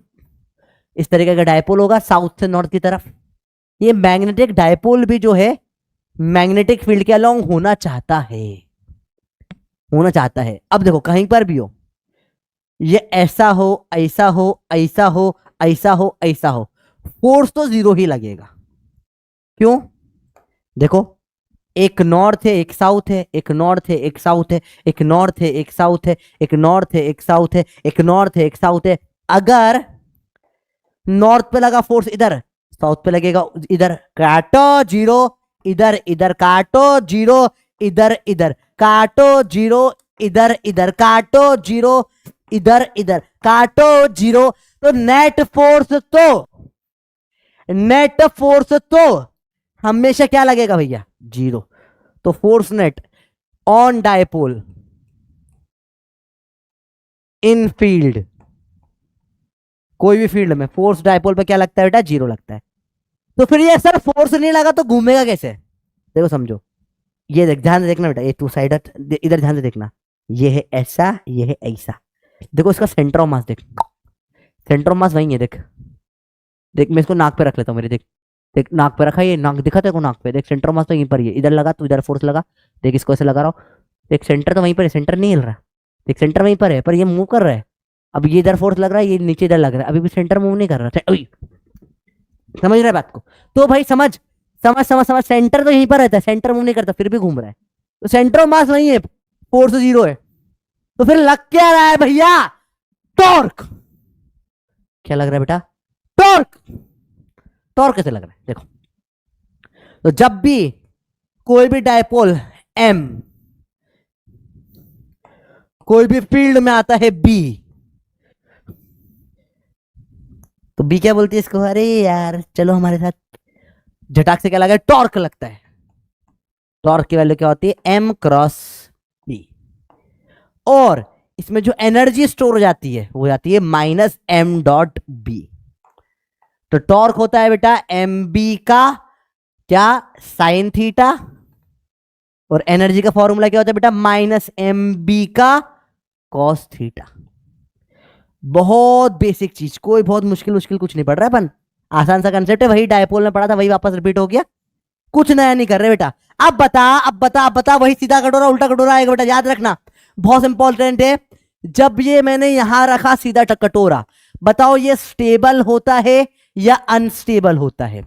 इस तरीके का डायपोल होगा साउथ से नॉर्थ की तरफ, ये मैग्नेटिक डायपोल भी जो है मैग्नेटिक फील्ड के अलोंग होना चाहता है। होना चाहता है। अब देखो कहीं पर भी हो, ये ऐसा हो, ऐसा हो, ऐसा हो, ऐसा हो, ऐसा हो, फोर्स तो जीरो ही लगेगा। क्यों? देखो, एक नॉर्थ है, एक साउथ है, एक नॉर्थ है, एक साउथ है, एक नॉर्थ है, एक साउथ है, एक नॉर्थ है, एक साउथ है, एक नॉर्थ है, एक साउथ है। अगर नॉर्थ पे लगा फोर्स इधर, साउथ पे लगेगा इधर, काटो जीरो, इधर इधर काटो जीरो, इधर इधर काटो जीरो, इधर इधर काटो जीरो, इधर इधर काटो जीरो। तो नेट फोर्स तो हमेशा क्या लगेगा भैया? जीरो। तो force net on dipole in field, कोई भी फील्ड में फोर्स डायपोल पे क्या लगता है बेटा? जीरो लगता है। तो फिर ये सर फोर्स नहीं लगा तो घूमेगा कैसे? देखो समझो, ये देख, ध्यान से देखना बेटा, ये टू साइड, इधर ध्यान से देखना, ये है ऐसा, ये है ऐसा। देखो इसका सेंटर ऑफ मास देख, सेंटर ऑफ मास वही है, देख देख, मैं इसको नाक पे रख लेता हूँ मेरे, देख देख, नाक पे रखा है, ये नाक दिखा तेरे को? नाक पे देख, सेंटर ऑफ मास तो यहीं पर ही है, इधर लगा तो इधर फोर्स लगा। देख इसको ऐसे लगा रहा हूँ, देख सेंटर तो वहीं पर है, सेंटर नहीं हिल रहा, देख सेंटर वहीं पर है, पर ये मूव कर रहा है। अब ये इधर फोर्स लग रहा है, ये नीचे इधर लग रहा है, अभी भी सेंटर मूव नहीं कर रहा। समझ रहा है बात को? तो भाई समझ समझ समझ समझ, सेंटर तो यहीं पर रहता है, सेंटर मूव नहीं करता, फिर भी घूम रहा है, तो सेंटर ऑफ मास वही है, फोर्स जीरो है। तो फिर लग क्या रहा है भैया? टॉर्क। क्या लग रहा है बेटा? टॉर्क। टॉर्क कैसे लग रहा है? देखो, तो जब भी कोई भी डायपोल एम कोई भी फील्ड में आता है बी, तो बी क्या बोलती है इसको? अरे यार चलो हमारे साथ, झटाक से क्या लगा? टॉर्क लगता है। टॉर्क की वैल्यू क्या होती है? M cross B. और इसमें जो एनर्जी स्टोर हो जाती है वो जाती है माइनस एम डॉट बी। तो टॉर्क होता है बेटा एम बी का क्या? Sine theta. और एनर्जी का फॉर्मूला क्या होता है बेटा? माइनस एम बी का कॉस थीटा। बहुत बेसिक चीज, कोई बहुत मुश्किल मुश्किल कुछ नहीं पढ़ रहा है अपन, आसान सा कंसेप्ट है, वही डायपोल में पढ़ा था वही वापस रिपीट हो गया, कुछ नया नहीं कर रहे बेटा। अब बता, अब बता, वही सीधा कटोरा उल्टा कटोरा आएगा बेटा, याद रखना, बहुत इंपॉर्टेंट है। जब ये मैंने यहां रखा सीधा कटोरा, बताओ ये स्टेबल होता है या अनस्टेबल होता है?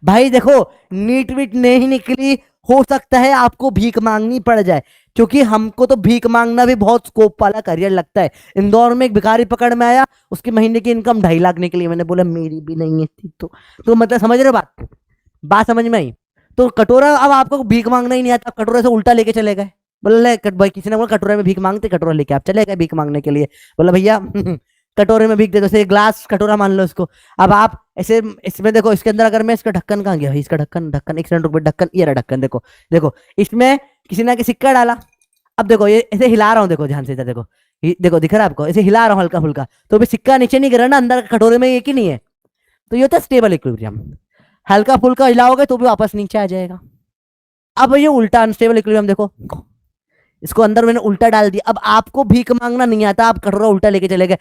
भाई देखो, नीट वीट नहीं निकली, हो सकता है आपको भीख मांगनी पड़ जाए, क्योंकि हमको तो भीख मांगना भी बहुत स्कोप वाला करियर लगता है। इंदौर में एक भिखारी पकड़ में आया, उसकी महीने की इनकम 2.5 लाख निकली, मैंने बोला मेरी भी नहीं है थी, तो मतलब समझ रहे हो बात? बात समझ में आई? तो कटोरा, अब आपको भीख मांगना ही नहीं आता, कटोरे से उल्टा लेके चले गए, बोले भाई, किसी ने बोला कटोरे में भीख मांगते, कटोरा लेके आप चले गए भीख मांगने के लिए। बोला भैया कटोरे में भीख दे दो, जैसे ग्लास कटोरा मान लो इसको। अब आप ऐसे, इसमें देखो, इसके अंदर अगर मैं इसका ढक्कन कहाँ गया भाई? इसका ढक्कन, ढक्कन एक सेकंड रुक, ढक्कन ये रहा ढक्कन, देखो देखो, इसमें किसी ने सिक्का डाला। अब देखो ये ऐसे हिला रहा हूँ, देखो ध्यान से इधर देखो, देखो दिख रहा है आपको? ऐसे हिला रहा हूँ हल्का फुल्का, तो भी सिक्का नीचे नहीं गिरा ना, अंदर कटोरे में एक ही नहीं है। तो ये होता है स्टेबल इक्विलिब्रियम। हल्का फुल्का हिलाओगे तो भी वापस नीचे आ जाएगा। अब ये उल्टा अनस्टेबल इक्विलिब्रियम, देखो इसको अंदर मैंने उल्टा डाल दिया। अब आपको भीख मांगना नहीं आता, आप कटोरा उल्टा लेके चले गए,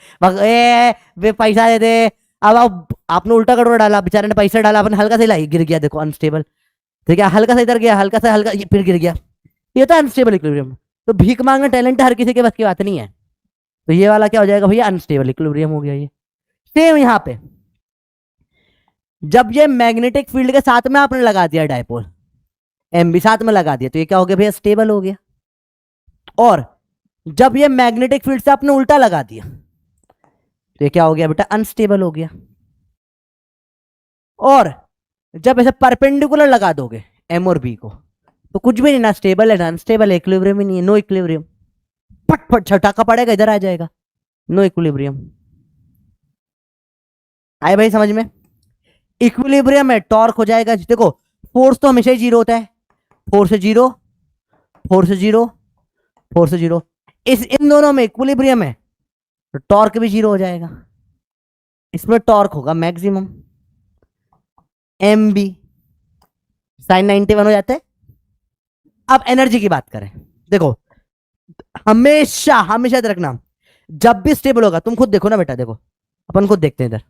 वे पैसा दे दे। अब आपने उल्टा कटोरा डाला, बेचारे ने पैसा डाला, अपने हल्का से हिलाई, गिर गया, देखो अनस्टेबल। ठीक है, हल्का सा इधर गया, हल्का सा, हल्का ये फिर गिर गया, ये था अनस्टेबल इक्विलिब्रियम। तो भीख मांगना टैलेंट हर किसी के बस की बात नहीं है। तो ये वाला क्या हो जाएगा भैया? अनस्टेबल इक्विलिब्रियम हो गया ये। सेम यहाँ पे, जब ये मैग्नेटिक फील्ड के साथ में आपने लगा दिया डायपोल, एम भी साथ में लगा दिया, तो ये क्या हो गया भैया? स्टेबल हो गया। और जब ये मैग्नेटिक फील्ड से आपने उल्टा लगा दिया, तो ये क्या हो गया बेटा? अनस्टेबल हो गया। और जब ऐसे परपेंडिकुलर लगा दोगे एम और बी को, तो कुछ भी नहीं, ना स्टेबल है ना अनस्टेबल है, इक्विलिब्रियम ही नहीं है, नो इक्विलिब्रियम। फट फट छटाका पड़ेगा, इधर आ जाएगा, नो इक्विलिब्रियम। आए भाई समझ में? इक्विलिब्रियम में टॉर्क हो जाएगा, देखो फोर्स तो हमेशा ही जीरो होता है, force zero, force zero, force zero, इस इन दोनों में इक्विलिब्रियम है, तो टॉर्क भी जीरो हो जाएगा। इसमें टॉर्क होगा मैक्सिमम, एम बी साइन 91 हो जाता है। अब एनर्जी की बात करें, देखो हमेशा हमेशा याद रखना, जब भी स्टेबल होगा, तुम खुद देखो ना बेटा, देखो अपन खुद देखते हैं इधर,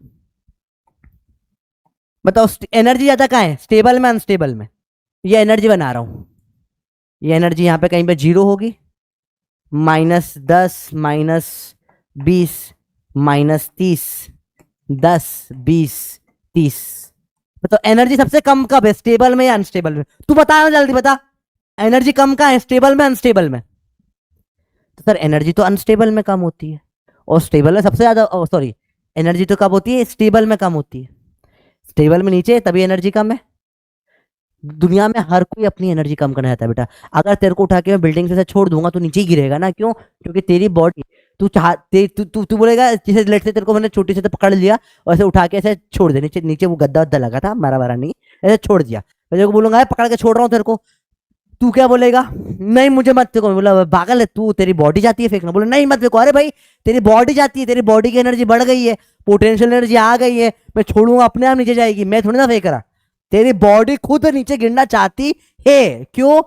बताओ एनर्जी ज्यादा कहाँ है? स्टेबल में, अनस्टेबल में? ये एनर्जी बना रहा हूं, ये एनर्जी यहां पे कहीं पे जीरो होगी, -10 -20 -30 10 20 30। तो एनर्जी सबसे कम कब है, स्टेबल में या अनस्टेबल में? तू बता ना, जल्दी बता। एनर्जी कम का है, स्टेबल में अनस्टेबल में? तो सर एनर्जी तो अनस्टेबल में कम होती है, और स्टेबल में सबसे ज्यादा, सॉरी, एनर्जी तो कब होती है, स्टेबल में कम होती है। स्टेबल में नीचे है, तभी एनर्जी कम है। दुनिया में हर कोई अपनी एनर्जी कम करना चाहता है बेटा। अगर तेरे को उठा के मैं बिल्डिंग से छोड़ दूंगा तो नीचे ही गिरेगा ना, क्यों? क्योंकि तेरी बॉडी, तू चाह तू तू तू बोलेगा, जैसे लेट से तेरे को मैंने छोटी से तो पकड़ लिया और ऐसे उठा के ऐसे छोड़ दे नीचे, नीचे वो गद्दा वद्दा लगा था, मारा मारा नहीं, ऐसे छोड़ दिया। मैं तेरे को बोलूंगा "यार, पकड़ के छोड़ रहा हूँ तेरे को", तू क्या बोलेगा? नहीं मुझे मत फेंको। बोला पागल है तू, तेरी बॉडी जाती है फेंकना। बोले नहीं मत फेंको। अरे भाई तेरी बॉडी जाती है, तेरी बॉडी की एनर्जी बढ़ गई है, पोटेंशियल एनर्जी आ गई है, मैं छोड़ूंगा अपने आप नीचे जाएगी, मैं थोड़ी ना फेंक रहा। तेरी बॉडी खुद नीचे गिरना चाहती है, क्यों?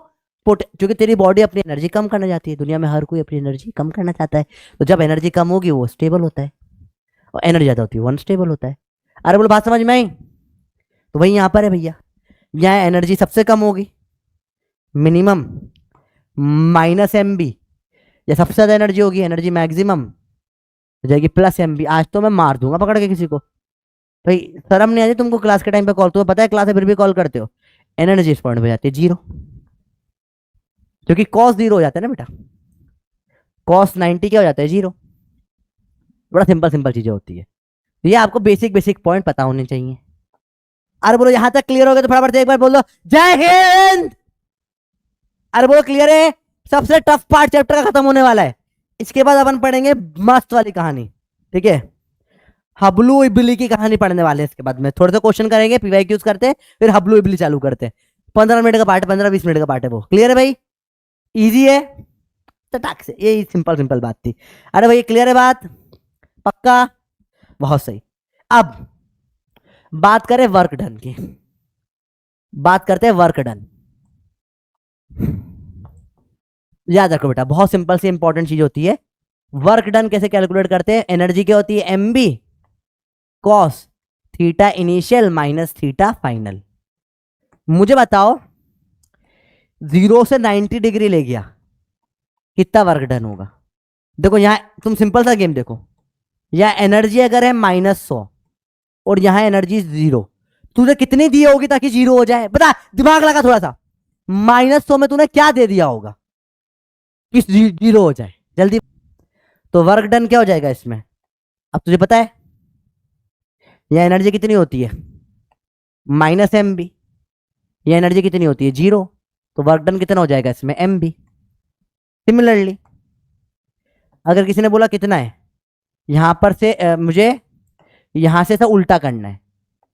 क्योंकि तेरी बॉडी अपनी एनर्जी कम करना चाहती है। दुनिया में हर कोई अपनी एनर्जी कम करना चाहता है। तो जब एनर्जी कम होगी वो स्टेबल होता है, और एनर्जी ज्यादा होती है वो अनस्टेबल होता है। अरे बोलो बात समझ में आई? तो वही यहाँ पर है भैया, यहाँ एनर्जी सबसे कम होगी मिनिमम -mb, या सबसे ज्यादा एनर्जी होगी एनर्जी मैक्सिमम हो जाएगी +mb। आज तो मैं मार दूंगा पकड़ के किसी को। भाई शर्म नहीं आती तुमको? क्लास के टाइम पे कॉल, तुम्हें पता है क्लास है फिर भी कॉल करते हो। एनर्जी इस पॉइंट पे जाती है 0, क्योंकि कॉस 0 हो जाता है ना बेटा। कॉस 90 क्या हो जाता है? 0। बड़ा सिंपल सिंपल चीजें होती है, ये आपको बेसिक बेसिक पॉइंट पता होने चाहिए। अरे बोलो यहां तक क्लियर हो गया तो फटाफट से एक बार बोल दो जय हिंद। अरे बोलो क्लियर है? सबसे टफ पार्ट चैप्टर का खत्म होने वाला है। इसके बाद अपन पढ़ेंगे मस्त वाली कहानी, ठीक है? हबलू इबली की कहानी पढ़ने वाले हैं। इसके बाद में थोड़े से क्वेश्चन करेंगे, पीवाईक्यूज करते हैं, फिर हबलू इबली चालू करते हैं। 15 मिनट का पार्ट, 15-20 मिनट का पार्ट है वो। क्लियर है भाई? इजी है, टक से, यही सिंपल सिंपल बात थी। अरे भाई क्लियर है बात? पक्का? बहुत सही। अब बात करें वर्क डन की, बात करते हैं वर्क डन। याद रखो बेटा, बहुत सिंपल सी इंपॉर्टेंट चीज होती है। वर्क डन कैसे कैलकुलेट करते हैं? एनर्जी क्या होती है? MB cos theta initial minus theta final. मुझे बताओ 0 से 90 डिग्री ले गया, कितना वर्क डन होगा? देखो यहां तुम सिंपल सा गेम देखो, यहां एनर्जी अगर है -100 और यहां एनर्जी 0, तूने कितनी दी होगी ताकि 0 हो जाए? बता, दिमाग लगा थोड़ा सा। -100 में तूने क्या दे दिया होगा कि 0 हो जाए? जल्दी। तो वर्क डन क्या हो जाएगा इसमें? अब तुझे पता है यह एनर्जी कितनी होती है? -mb। यह एनर्जी कितनी होती है? 0। तो वर्क डन कितना हो जाएगा इसमें? mb। सिमिलरली अगर किसी ने बोला कितना है, यहां पर से मुझे यहां से उल्टा करना है,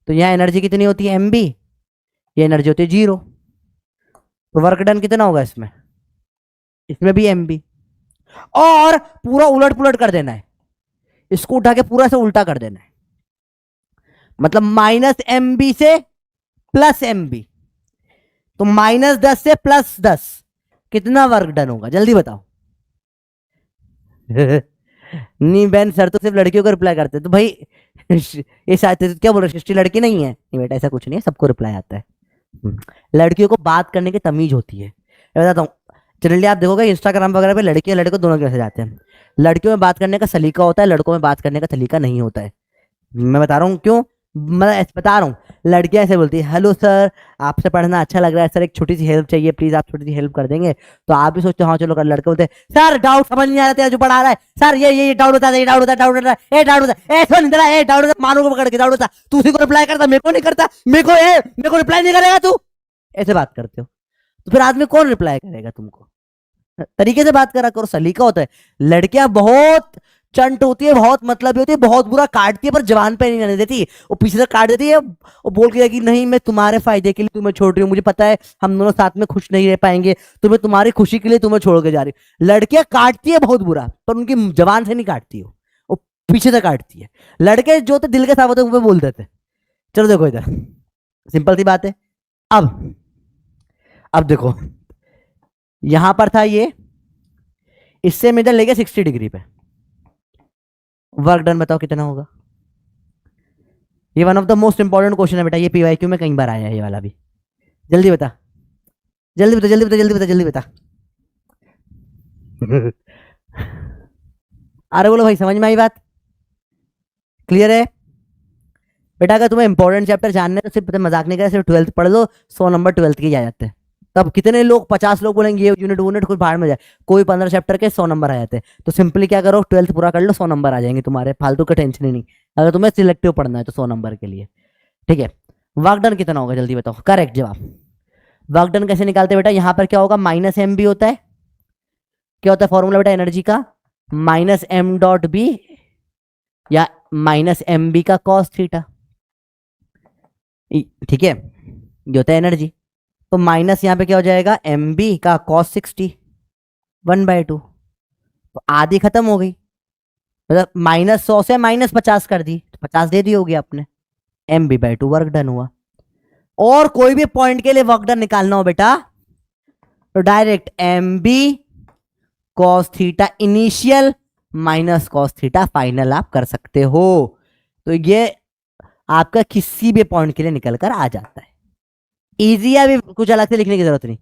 तो यहां एनर्जी कितनी होती है? mb। ये एनर्जी होती है 0। तो वर्क डन कितना होगा इसमें? इसमें भी mb। और पूरा उलट पुलट कर देना है, इसको उठा के पूरा से उल्टा कर देना है, मतलब -mb से +mb। तो -10 से +10 कितना वर्क डन होगा? जल्दी बताओ। नहीं बहन, सर तो सिर्फ लड़कियों को रिप्लाई करते हैं। तो भाई ये शायद क्या बोल रहे, सृष्टि लड़की नहीं है? नहीं बेटा ऐसा कुछ नहीं है, सबको रिप्लाई आता है। लड़कियों को बात करने की तमीज होती है। मैं बताता हूँ, जनरली आप देखोगे इंस्टाग्राम वगैरह पे लड़कियां लड़के दोनों के मैसेज आते हैं। लड़कियों में बात करने का सलीका होता है, लड़कों में बात करने का सलीका नहीं होता है। मैं बता रहा हूँ क्यों, मैं ऐसे बता रहा हूँ। लड़कियां ऐसे बोलती है, हेलो सर आपसे पढ़ना अच्छा लग रहा है सर, एक छोटी सी हेल्प चाहिए प्लीज, आप छोटी सी हेल्प कर देंगे? तो आप भी सोचते हो हाँ चलो कर। लड़के बोलते हैं सर डाउट समझ नहीं आ रहा तेरा जो पढ़ा रहा है, सर ये डाउट होता है, ये डाउट होता है, डाउट होता है, डाउट होता है, ऐसा नहीं तेरा डाउट होता, मानो को पकड़ के डाउट होता। तू उसी को रिप्लाई करता, मेरे को नहीं करता, मेरे को रिप्लाई नहीं करेगा तू, ऐसे बात करते हो। तो फिर आदमी कौन रिप्लाई करेगा तुमको? तरीके से बात करा करो, सलीका होता है। लड़कियां बहुत चंट होती है, बहुत मतलब होती है, बहुत बुरा काटती है, पर जवान पे नहीं आने देती, वो पीछे से काट देती है और बोल के कि नहीं मैं तुम्हारे फायदे के लिए तुम्हें छोड़ रही हूँ, मुझे पता है हम दोनों साथ में खुश नहीं रह पाएंगे, तो मैं तुम्हारी खुशी के लिए तुम्हें छोड़ के जा रही हूँ। लड़कियां काटती है बहुत बुरा, पर उनकी जवान से नहीं काटती, वो पीछे से काटती है। लड़के जो तो दिल के साथ होते वो बोल देते। चलो देखो इधर सिंपल सी बात है। अब देखो यहां पर था ये, इससे मैं इधर ले गया 60 डिग्री पे, वर्क डन बताओ कितना होगा? ये one of the most important question है बेटा, ये पीवाईक्यू में कई बार आया है ये वाला भी। जल्दी बता, जल्दी बता, जल्दी बता, जल्दी बता, जल्दी बता। अरे बोलो भाई, समझ में आई बात? क्लियर है बेटा? अगर तुम्हें इंपॉर्टेंट चैप्टर जानने हैं तो सिर्फ मजाक नहीं करे, सिर्फ 12th पढ़ लो, 100 नंबर 12th के ही आ जाते हैं। तब कितने लोग, 50 लोग बोलेंगे ये यूनिट यूनिट कुछ बाहर में जाए, कोई 15 चैप्टर के 100 नंबर आ जाते हैं। तो सिंपली क्या करो, 12th पूरा कर लो, 100 नंबर आ जाएंगे तुम्हारे, फालतू का टेंशन ही नहीं। अगर तुम्हें सिलेक्टिव पढ़ना है तो 100 नंबर के लिए। ठीक है, वर्क डन कितना होगा जल्दी बताओ? करेक्ट जवाब। वर्क डन कैसे निकालते हैं बेटा? यहां पर क्या होगा, माइनस एम बी होता है। क्या होता है फॉर्मूला बेटा एनर्जी का? माइनस एम डॉट बी या माइनस एम बी का कॉस थीटा। ठीक है, ये होता है एनर्जी। तो माइनस यहां पे क्या हो जाएगा, एम बी का कॉस 60 1/2। तो आधी खत्म हो गई, मतलब -100 से -50 कर दी तो 50 दे दी होगी आपने। M B by 2 work done हुआ। और कोई भी पॉइंट के लिए वर्क डन निकालना हो बेटा तो direct M B cos theta initial minus cos theta final आप कर सकते हो। तो ये आपका किसी भी पॉइंट के लिए निकल कर आ जाता है। इजी है, अभी कुछ अलग से लिखने की जरूरत नहीं।